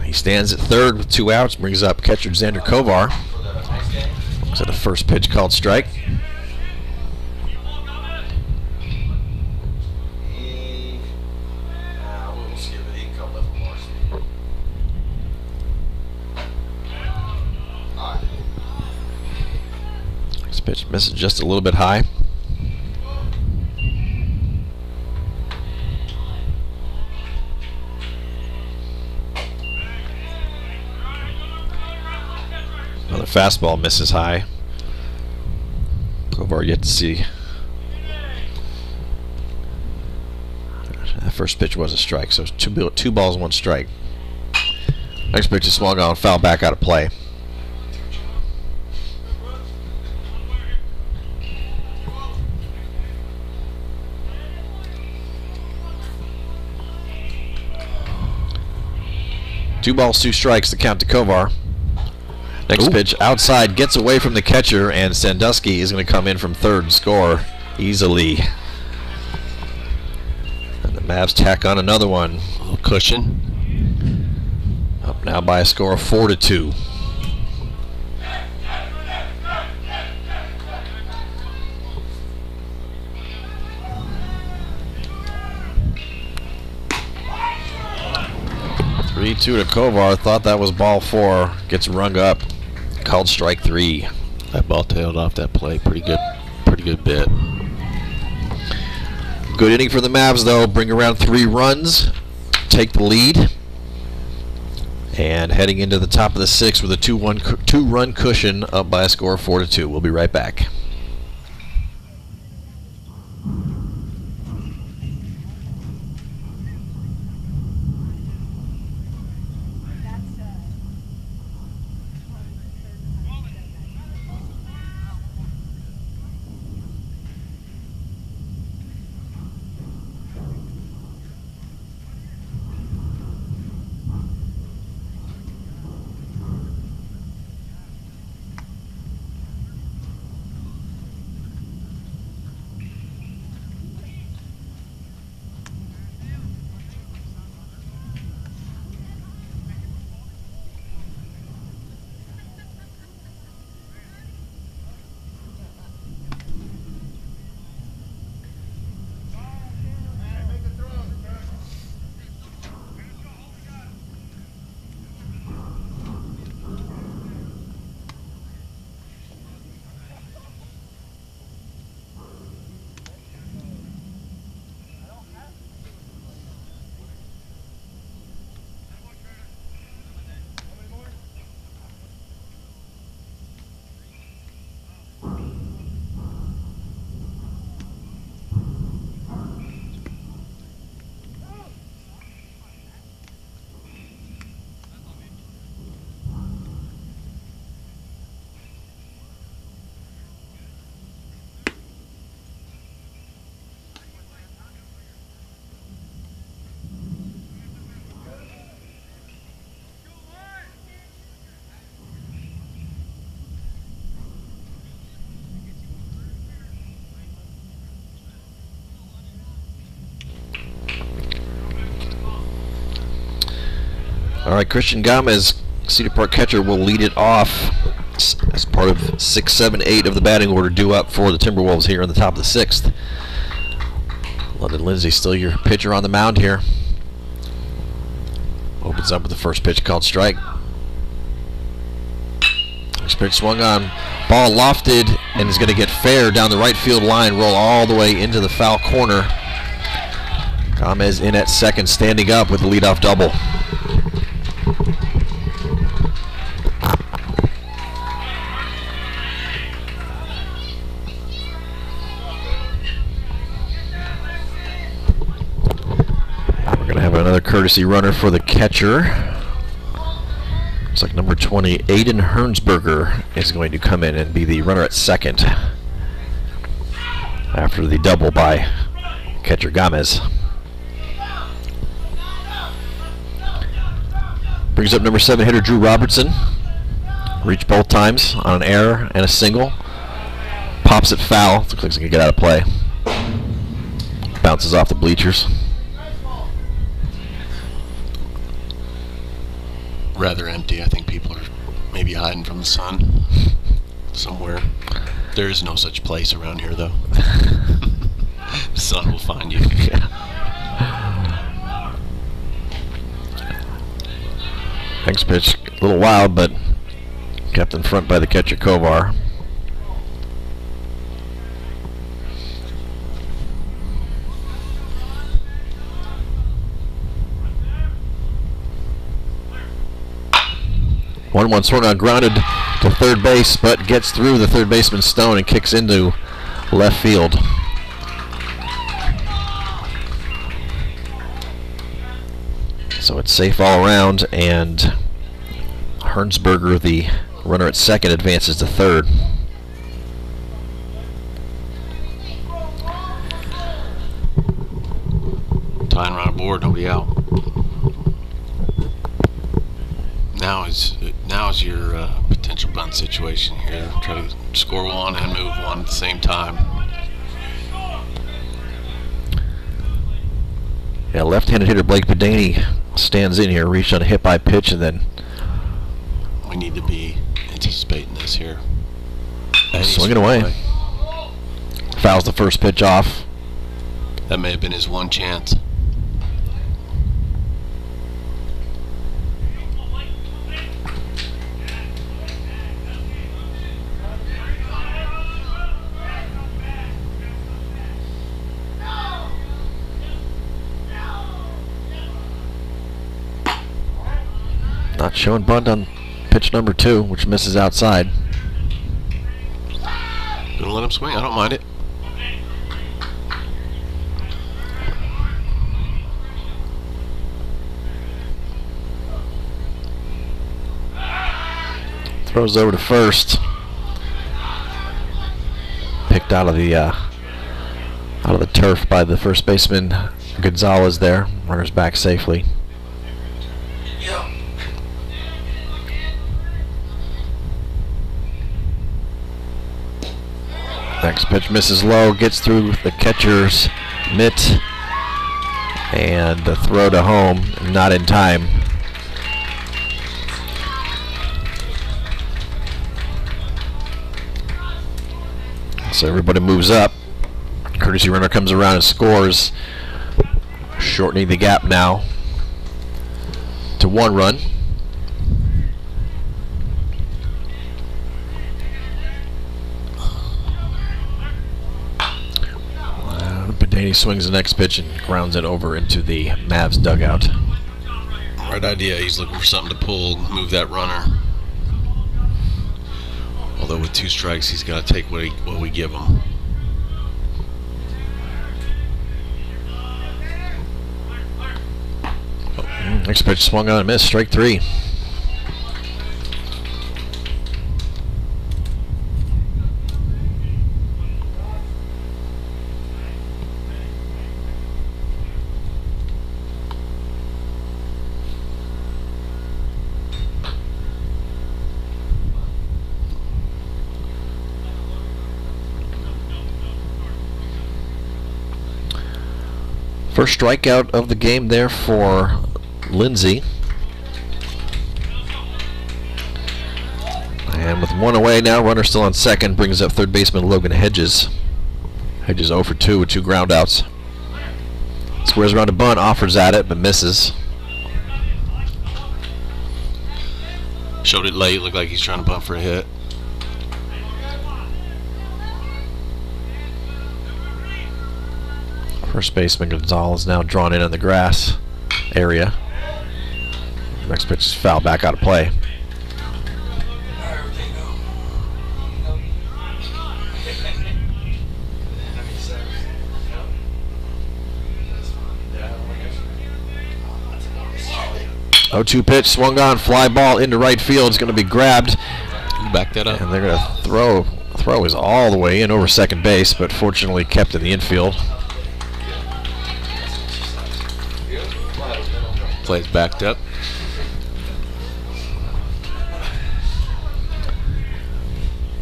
He stands at third with 2 outs, brings up catcher Xander Kovar. So the first pitch called strike. Pitch misses just a little bit high. Another fastball misses high. Kovar yet to see. That first pitch was a strike, so it's 2 balls, 1 strike. Next pitch is swung on, foul back out of play. Two balls, 2 strikes to count to Kovar. Next pitch outside, gets away from the catcher, and Sandusky is going to come in from third and score easily. And the Mavs tack on another one. A little cushion. Up now by a score of 4-2. To Kovar, thought that was ball 4, gets rung up, called strike 3. That ball tailed off that play pretty good bit. Good inning for the Mavs though, bring around 3 runs, take the lead, and heading into the top of the 6th with a 2-run cushion up by a score of 4-2. We'll be right back. All right, Christian Gomez, Cedar Park catcher, will lead it off as part of 6, 7, 8 of the batting order due up for the Timberwolves here in the top of the 6th. London Lindsay still your pitcher on the mound here. Opens up with the first pitch called strike. Next pitch swung on, ball lofted, and is going to get fair down the right field line, roll all the way into the foul corner. Gomez in at second, standing up with the leadoff double. courtesy runner for the catcher. Looks like number 20, Aiden Hernsberger, is going to come in and be the runner at second after the double by catcher Gomez. Brings up number 7 hitter Drew Robertson. Reached both times on an error and a single. Pops it foul. Looks like he's going to get out of play. Bounces off the bleachers. Rather empty. I think people are maybe hiding from the sun somewhere. There is no such place around here, though. The sun will find you. Next pitch, a little wild, but kept in front by the catcher Kovar. One swung on, grounded to third base, but gets through the third baseman Stone and kicks into left field. So it's safe all around, and Hernsberger, the runner at second, advances to third. Tying run aboard, nobody out. Now is your potential bunt situation here. Try to score one and move one at the same time. Yeah, left-handed hitter Blake Padaney stands in here, reached on a hit by pitch, and then we need to be anticipating this here. Swinging away. Fouls the first pitch off. That may have been his one chance. Not showing bunt on pitch number 2, which misses outside. Gonna let him swing. I don't mind it. Throws over to first. Picked out of the turf by the first baseman Gonzalez there. Runners back safely. Next pitch misses low, gets through the catcher's mitt, and the throw to home, not in time. So everybody moves up. Courtesy runner comes around and scores, shortening the gap now to 1 run. Danny swings the next pitch and grounds it over into the Mavs dugout. Right idea. He's looking for something to pull, move that runner. Although with 2 strikes, he's got to take what we give him. Next pitch swung on and missed. Strike 3. First strikeout of the game there for Lindsay. And with 1 away now, runner still on second, brings up third baseman Logan Hedges. Hedges 0 for 2 with 2 groundouts. Squares around a bunt, offers at it, but misses. Showed it late, looked like he's trying to bunt for a hit. First baseman Gonzalez now drawn in on the grass area. Next pitch is foul, back out of play. 0-2 pitch, swung on, fly ball into right field. It's going to be grabbed. Back that up. And they're going to throw is all the way in over second base, but fortunately kept in the infield. Play's backed up.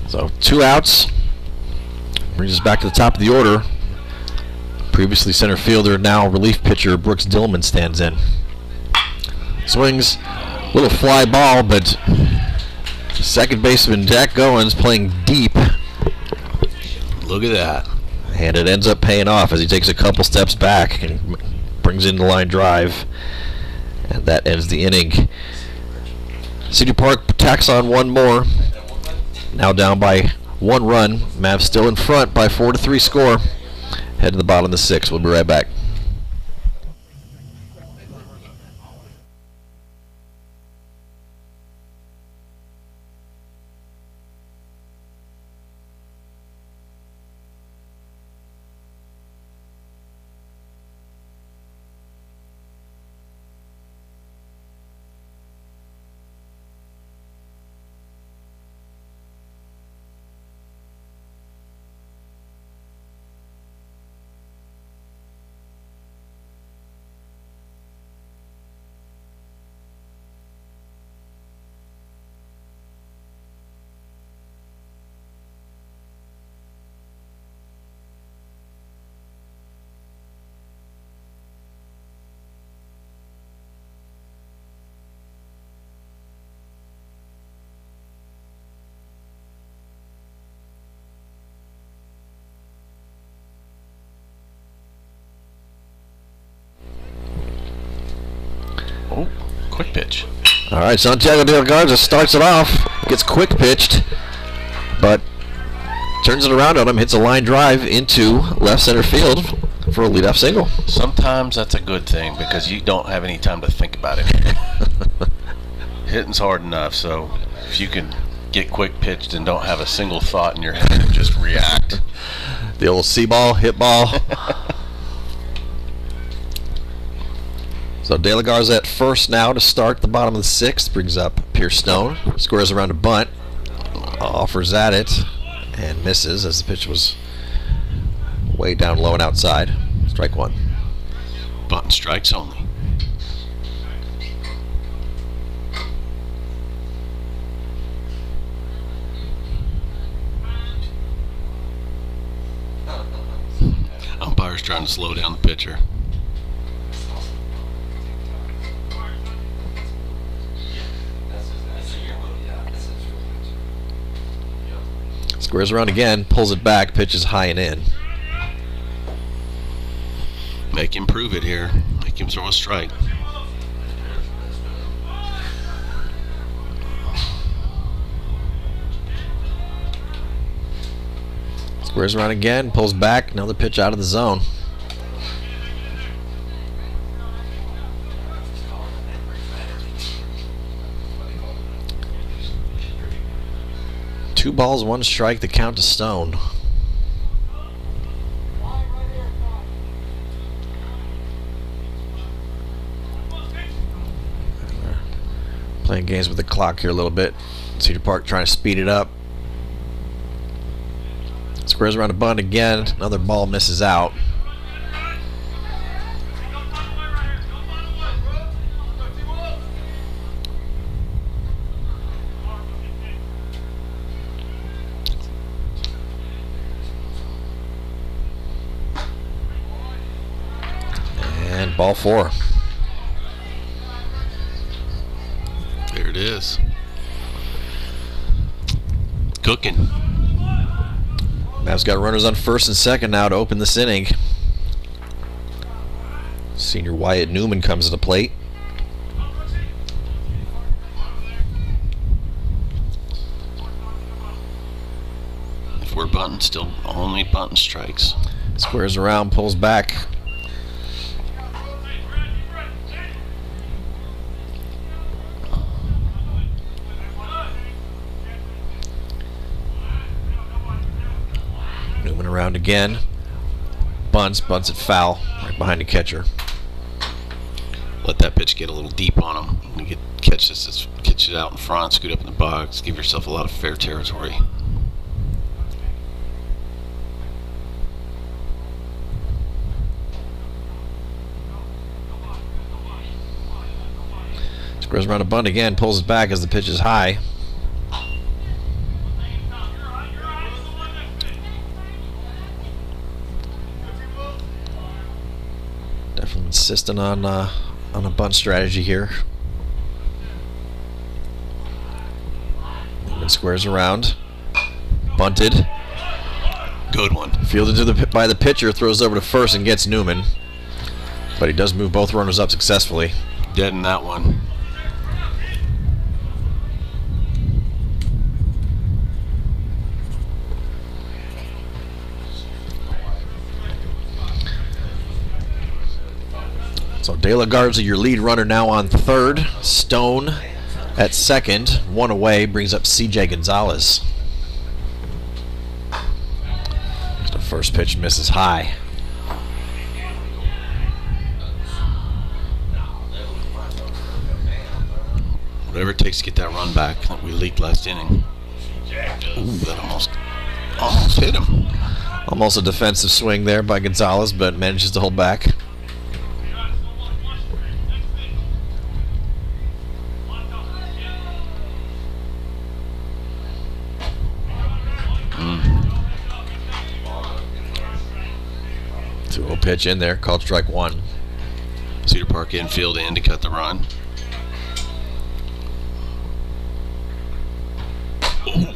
So 2 outs. Brings us back to the top of the order. Previously center fielder, now relief pitcher Brooks Dillman stands in. Swings, little fly ball, but second baseman Jack Goins playing deep. Look at that. And it ends up paying off as he takes a couple steps back and brings in the line drive. And that ends the inning. Cedar Park tacks on one more. Now down by 1 run. Mavs still in front by 4-3 score. Head to the bottom of the 6th. We'll be right back. Oh, quick pitch. All right, Santiago de la Garza starts it off, gets quick pitched, but turns it around on him, hits a line drive into left center field for a leadoff single. Sometimes that's a good thing because you don't have any time to think about it. Hitting's hard enough, so if you can get quick pitched and don't have a single thought in your head and just react. The old C-ball, hit ball. So De La Garza at first now to start the bottom of the 6th. Brings up Pierce Stone. Squares around a bunt. Offers at it and misses as the pitch was way down low and outside. Strike 1. Bunt and strikes only. Umpire's trying to slow down the pitcher. Squares around again, pulls it back, pitches high and in. Make him prove it here. Make him throw a strike. Squares around again, pulls back, another pitch out of the zone. Two balls, 1 strike, the count to Stone. Playing games with the clock here a little bit. Cedar Park trying to speed it up. Squares around a bunt again. Another ball misses out. And ball 4. There it is. Cooking. Mavs got runners on first and second now to open this inning. Senior Wyatt Newman comes to the plate. If we're bunting, still only bunting strikes. Squares around, pulls back. Newman around again. Bunts it foul, right behind the catcher. Let that pitch get a little deep on him. to catch it out in front, scoot up in the box, give yourself a lot of fair territory. Squares around a bunt again, pulls it back as the pitch is high. Definitely insisting on a bunt strategy here. And squares around, bunted. Good one. Fielded by the pitcher, throws over to first and gets Newman. But he does move both runners up successfully. Dead in that one. So De La Garza, your lead runner, now on third. Stone at second. One away brings up CJ Gonzalez. The first pitch misses high. Whatever it takes to get that run back that we leaked last inning. Ooh, that almost hit him. Almost a defensive swing there by Gonzalez, but manages to hold back. Pitch in there, called strike one. Cedar Park infield in to cut the run. A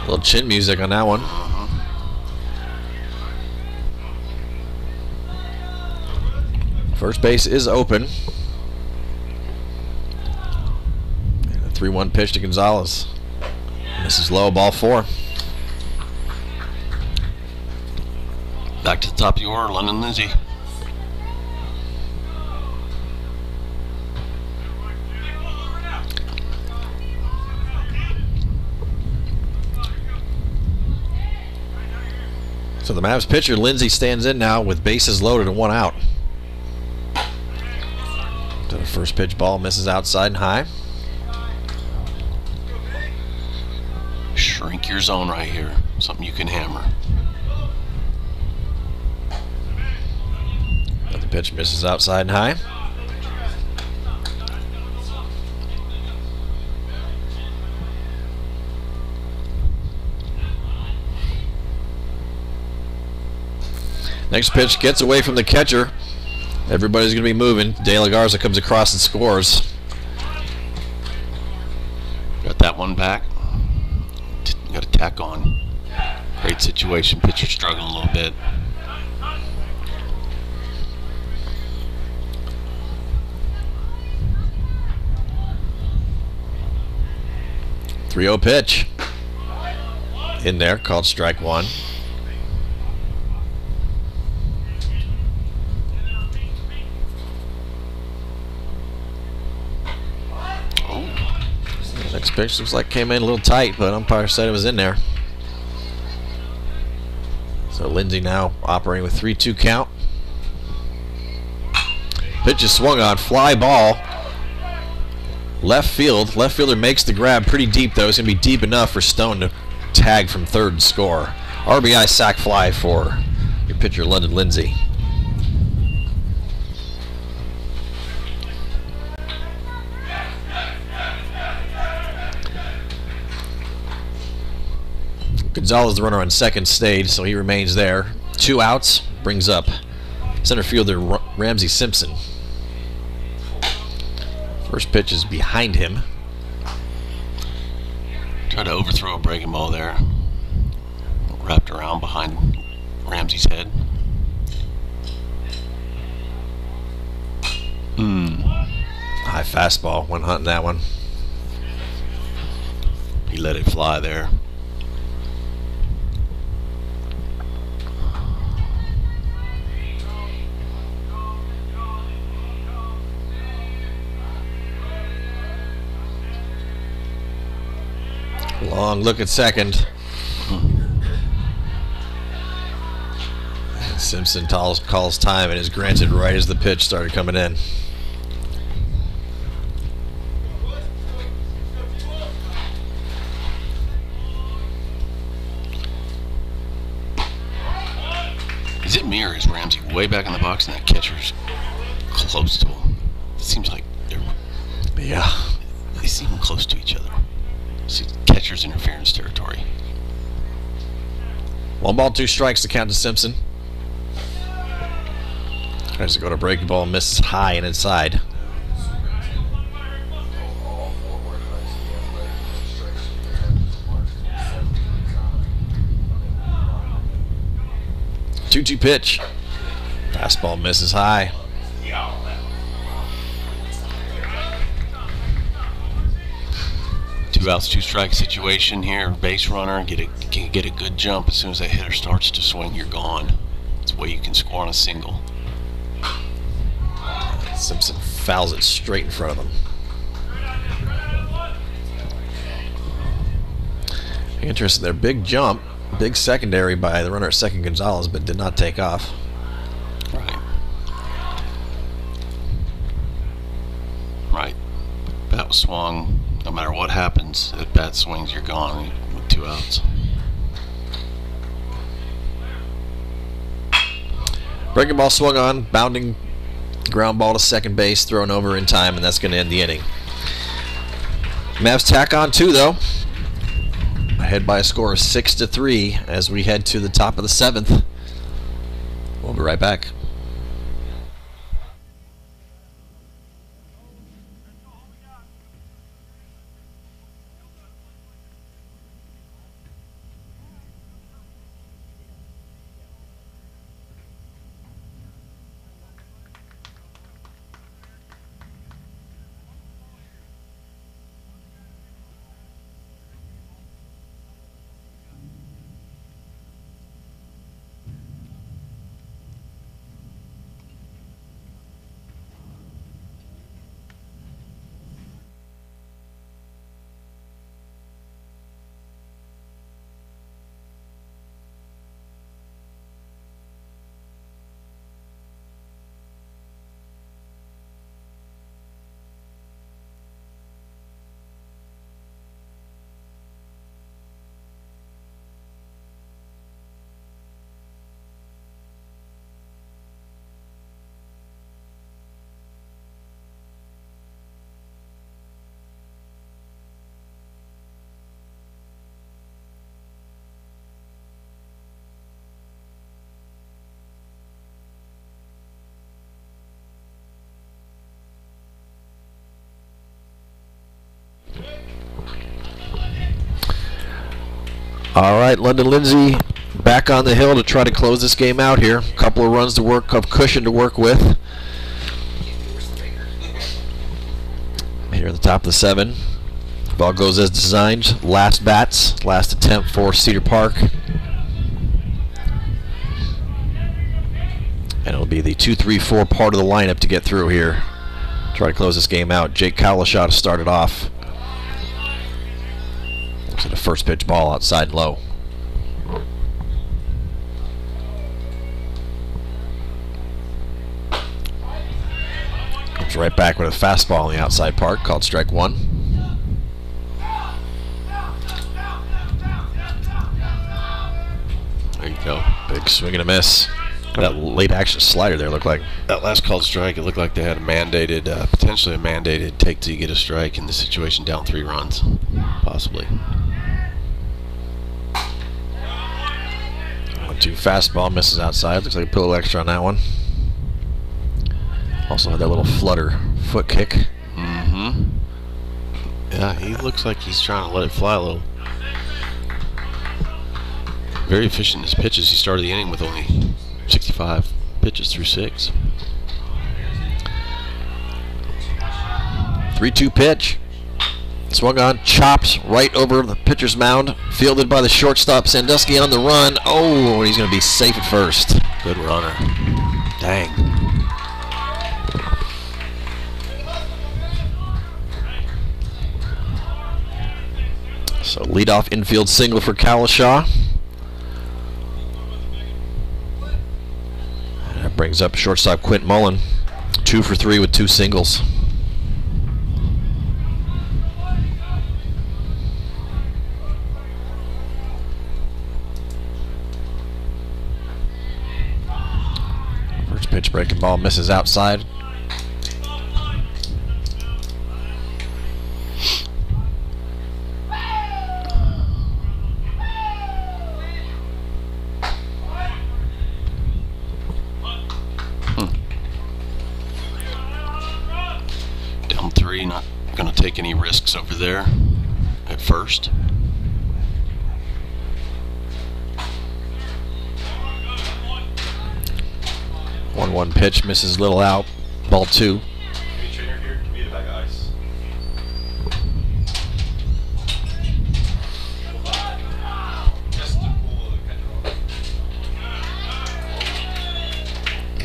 little chin music on that one. First base is open. And a 3-1 pitch to Gonzalez. Misses low, ball 4. Back to the top of the order, London Lindsay. So the Mavs pitcher, Lindsay, stands in now with bases loaded and 1 out. So the first pitch ball misses outside and high. Shrink your zone right here. Something you can hammer. The pitch misses outside and high. Next pitch gets away from the catcher. Everybody's going to be moving. De La Garza comes across and scores. Got that one back. Got to tack on. Great situation. Pitcher struggling a little bit. .30 pitch. In there, called strike one. Next pitch looks like came in a little tight, but umpire said it was in there. So Lindsay now operating with 3-2 count. Pitch is swung on, fly ball. Left field. Left fielder makes the grab pretty deep, though. It's going to be deep enough for Stone to tag from third and score. RBI sac fly for your pitcher, London Lindsay. Gonzalez, the runner on second, stayed, so he remains there. 2 outs, brings up center fielder Ramsey Simpson. First pitch is behind him. Tried to overthrow a breaking ball there. Wrapped around behind Ramsey's head. High fastball, went hunting that one. He let it fly there. Long look at second. Simpson calls time and is granted right as the pitch started coming in. it me, or is Ramsey way back in the box and that catcher's close to him? It seems like they seem close to each other. It's catcher's interference territory. 1 ball, 2 strikes to count to Simpson. Tries to go to breaking ball, misses high and inside. Two-two pitch. Fastball misses high. 2 outs, 2 strike situation here. Base runner, get a good jump as soon as that hitter starts to swing. You're gone. It's the way you can score on a single. Simpson fouls it straight in front of him. Interesting there. Big jump, big secondary by the runner at second, Gonzalez, but did not take off. Right. Bat was swung. No matter what happens, if bat swings, you're gone with 2 outs. Breaking ball swung on, bounding ground ball to second base, thrown over in time, and that's going to end the inning. Mavs tack on 2, though. Ahead by a score of 6-3 as we head to the top of the 7th. We'll be right back. All right, London Lindsay back on the hill to try to close this game out here. A couple of runs to work, of cushion to work with. Here at the top of the 7. Ball goes as designed. Last bats, last attempt for Cedar Park. And it'll be the 2-3-4 part of the lineup to get through here. Try to close this game out. Jake Kalashaw to start it off. So the first pitch ball outside low. Comes right back with a fastball on the outside part, called strike 1. There you go. Big swing and a miss. That late action slider there looked like. That last called strike, it looked like they had a mandated, potentially a mandated take till you get a strike in this situation, down 3 runs, possibly. 1-2 fastball misses outside. Looks like a little extra on that one. Also had that little flutter foot kick. Mm-hmm. Yeah, he looks like he's trying to let it fly a little. Very efficient in his pitches. He started the inning with only 65 pitches through 6. 3-2 pitch. Swung on, chops right over the pitcher's mound. Fielded by the shortstop, Sandusky on the run. Oh, he's going to be safe at first. Good runner. Dang. So leadoff infield single for Kalashaw. That brings up shortstop Quint Mullen. 2 for 3 with 2 singles. Pitch breaking ball misses outside. Down 3, not going to take any risks over there at first. One pitch misses little out. Ball 2.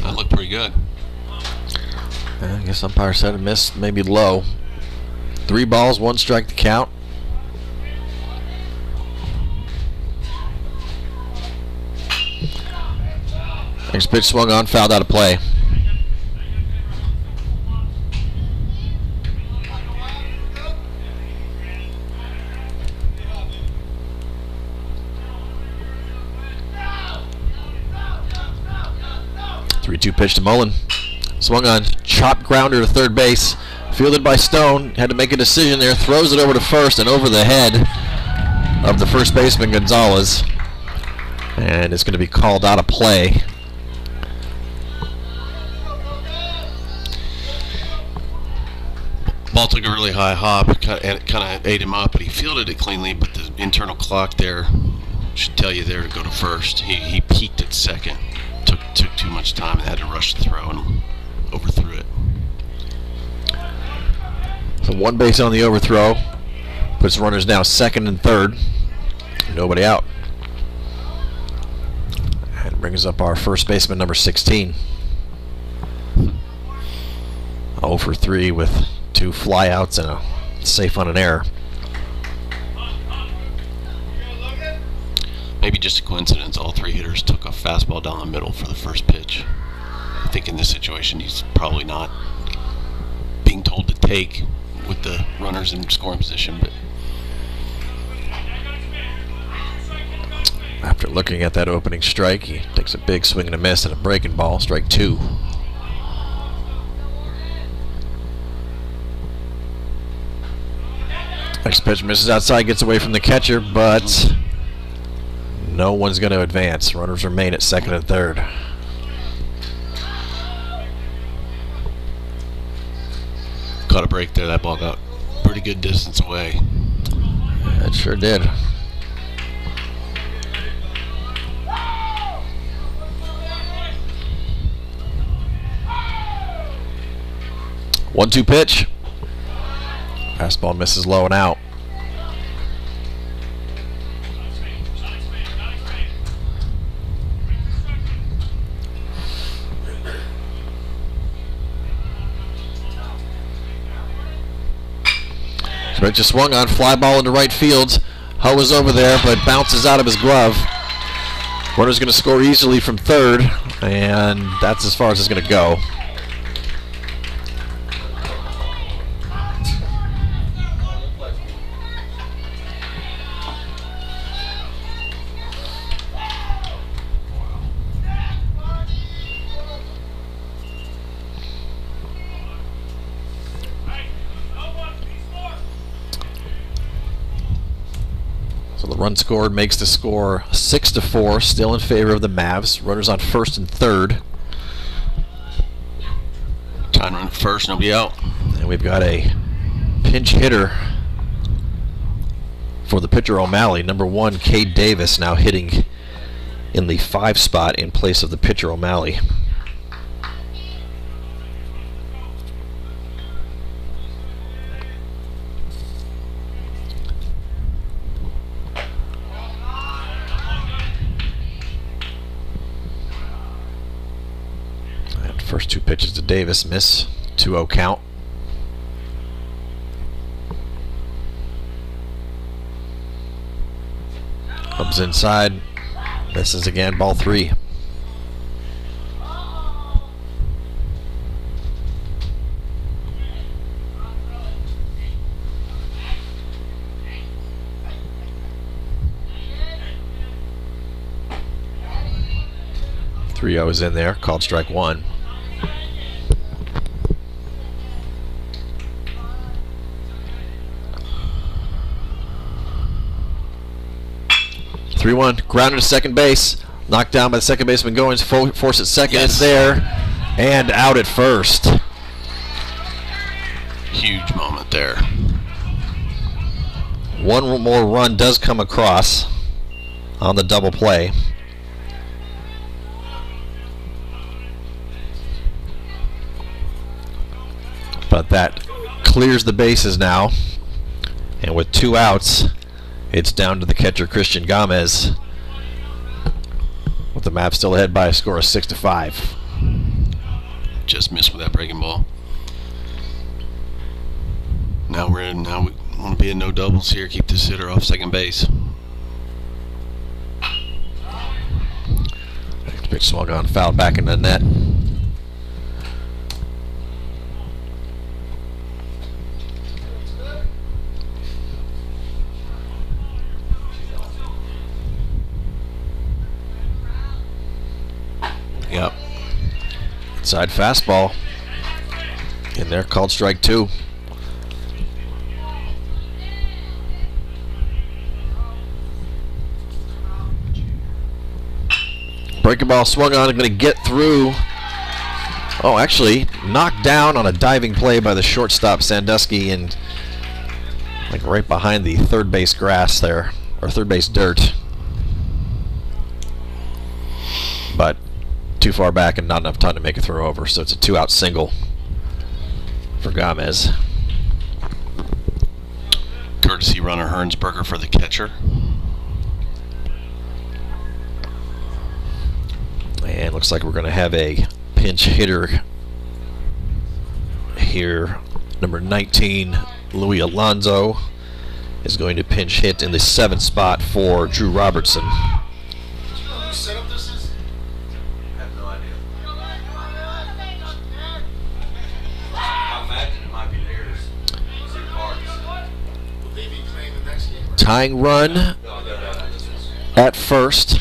That looked pretty good. I guess umpire said it missed, maybe low. 3 balls, 1 strike to count. Next pitch swung on, fouled out of play. Three-two pitch to Mullen. Swung on, chopped grounder to third base. Fielded by Stone. Had to make a decision there. Throws it over to first and over the head of the first baseman Gonzalez. And it's going to be called out of play. Ball took a really high hop. It kind of ate him up, but he fielded it cleanly. But the internal clock there should tell you there to go to first. He peaked at second. Took too much time and had to rush the throw and overthrew it. So 1 base on the overthrow. Puts runners now second and third. Nobody out. And brings up our first baseman, number 16. 0 for 3 with 2 flyouts and a safe on an error. Maybe just a coincidence. All 3 hitters took a fastball down the middle for the first pitch. I think in this situation he's probably not being told to take with the runners in scoring position. But after looking at that opening strike, he takes a big swing and a miss at a breaking ball, strike 2. Next pitch misses outside, gets away from the catcher, but no one's going to advance. Runners remain at second and third. Caught a break there. That ball got pretty good distance away. It sure did. One-two pitch. Fastball misses low and out. Strike just swung on, fly ball into right field. Ho was over there, but bounces out of his glove. Runner's going to score easily from third, and that's as far as it's going to go. So the run scored makes the score 6-4, still in favor of the Mavs. Runners on first and third. Time run at first, nobody out. And we've got a pinch hitter for the pitcher O'Malley. Number 1, Cade Davis, now hitting in the 5 spot in place of the pitcher O'Malley. First 2 pitches to Davis, miss. 2-0 count. Comes inside, misses again, ball 3. Three 0 is in there, called strike 1. 3-1. Grounded to second base. Knocked down by the second baseman Goins. Force at second. Yes. It's there. And out at first. Huge moment there. One more run does come across on the double play. But that clears the bases now. And with 2 outs, it's down to the catcher Christian Gomez, with the Mavs still ahead by a score of 6-5. Just missed with that breaking ball. Now we want to be in no doubles here. Keep this hitter off second base. Next pitch swung on, fouled back into the net. Yep. Inside fastball. In there, called strike 2. Breaking ball swung on, going to get through. Oh, actually, knocked down on a diving play by the shortstop Sandusky, and like right behind the third base grass there, or third base dirt. But too far back and not enough time to make a throw over, so it's a 2-out single for Gomez. Courtesy runner Hernsberger for the catcher. And looks like we're going to have a pinch hitter here. Number 19, Louis Alonzo, is going to pinch hit in the 7th spot for Drew Robertson. Do you know whose setup this is? I have no idea. I imagine it might be theirs. Cedar Park. Will they be playing the next game? Tying run at first.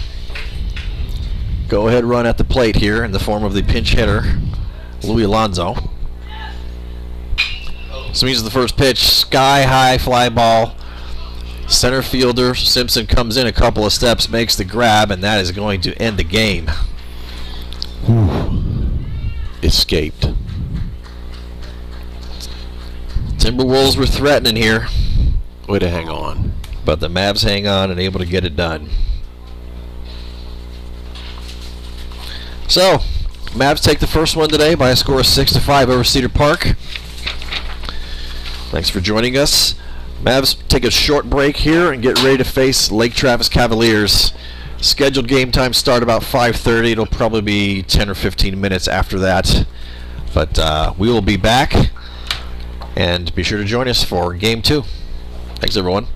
Go ahead run at the plate here in the form of the pinch hitter, Louis Alonzo. Swings the first pitch, sky high fly ball. Center fielder Simpson comes in a couple of steps, makes the grab, and that is going to end the game. Escaped. Timberwolves were threatening here, Way to hang on. but the Mavs hang on and able to get it done. So, Mavs take the first one today by a score of 6-5 over Cedar Park. Thanks for joining us. Mavs take a short break here and get ready to face Lake Travis Cavaliers. Scheduled game time start about 5:30. It'll probably be 10 or 15 minutes after that. But we will be back. And be sure to join us for Game 2. Thanks, everyone.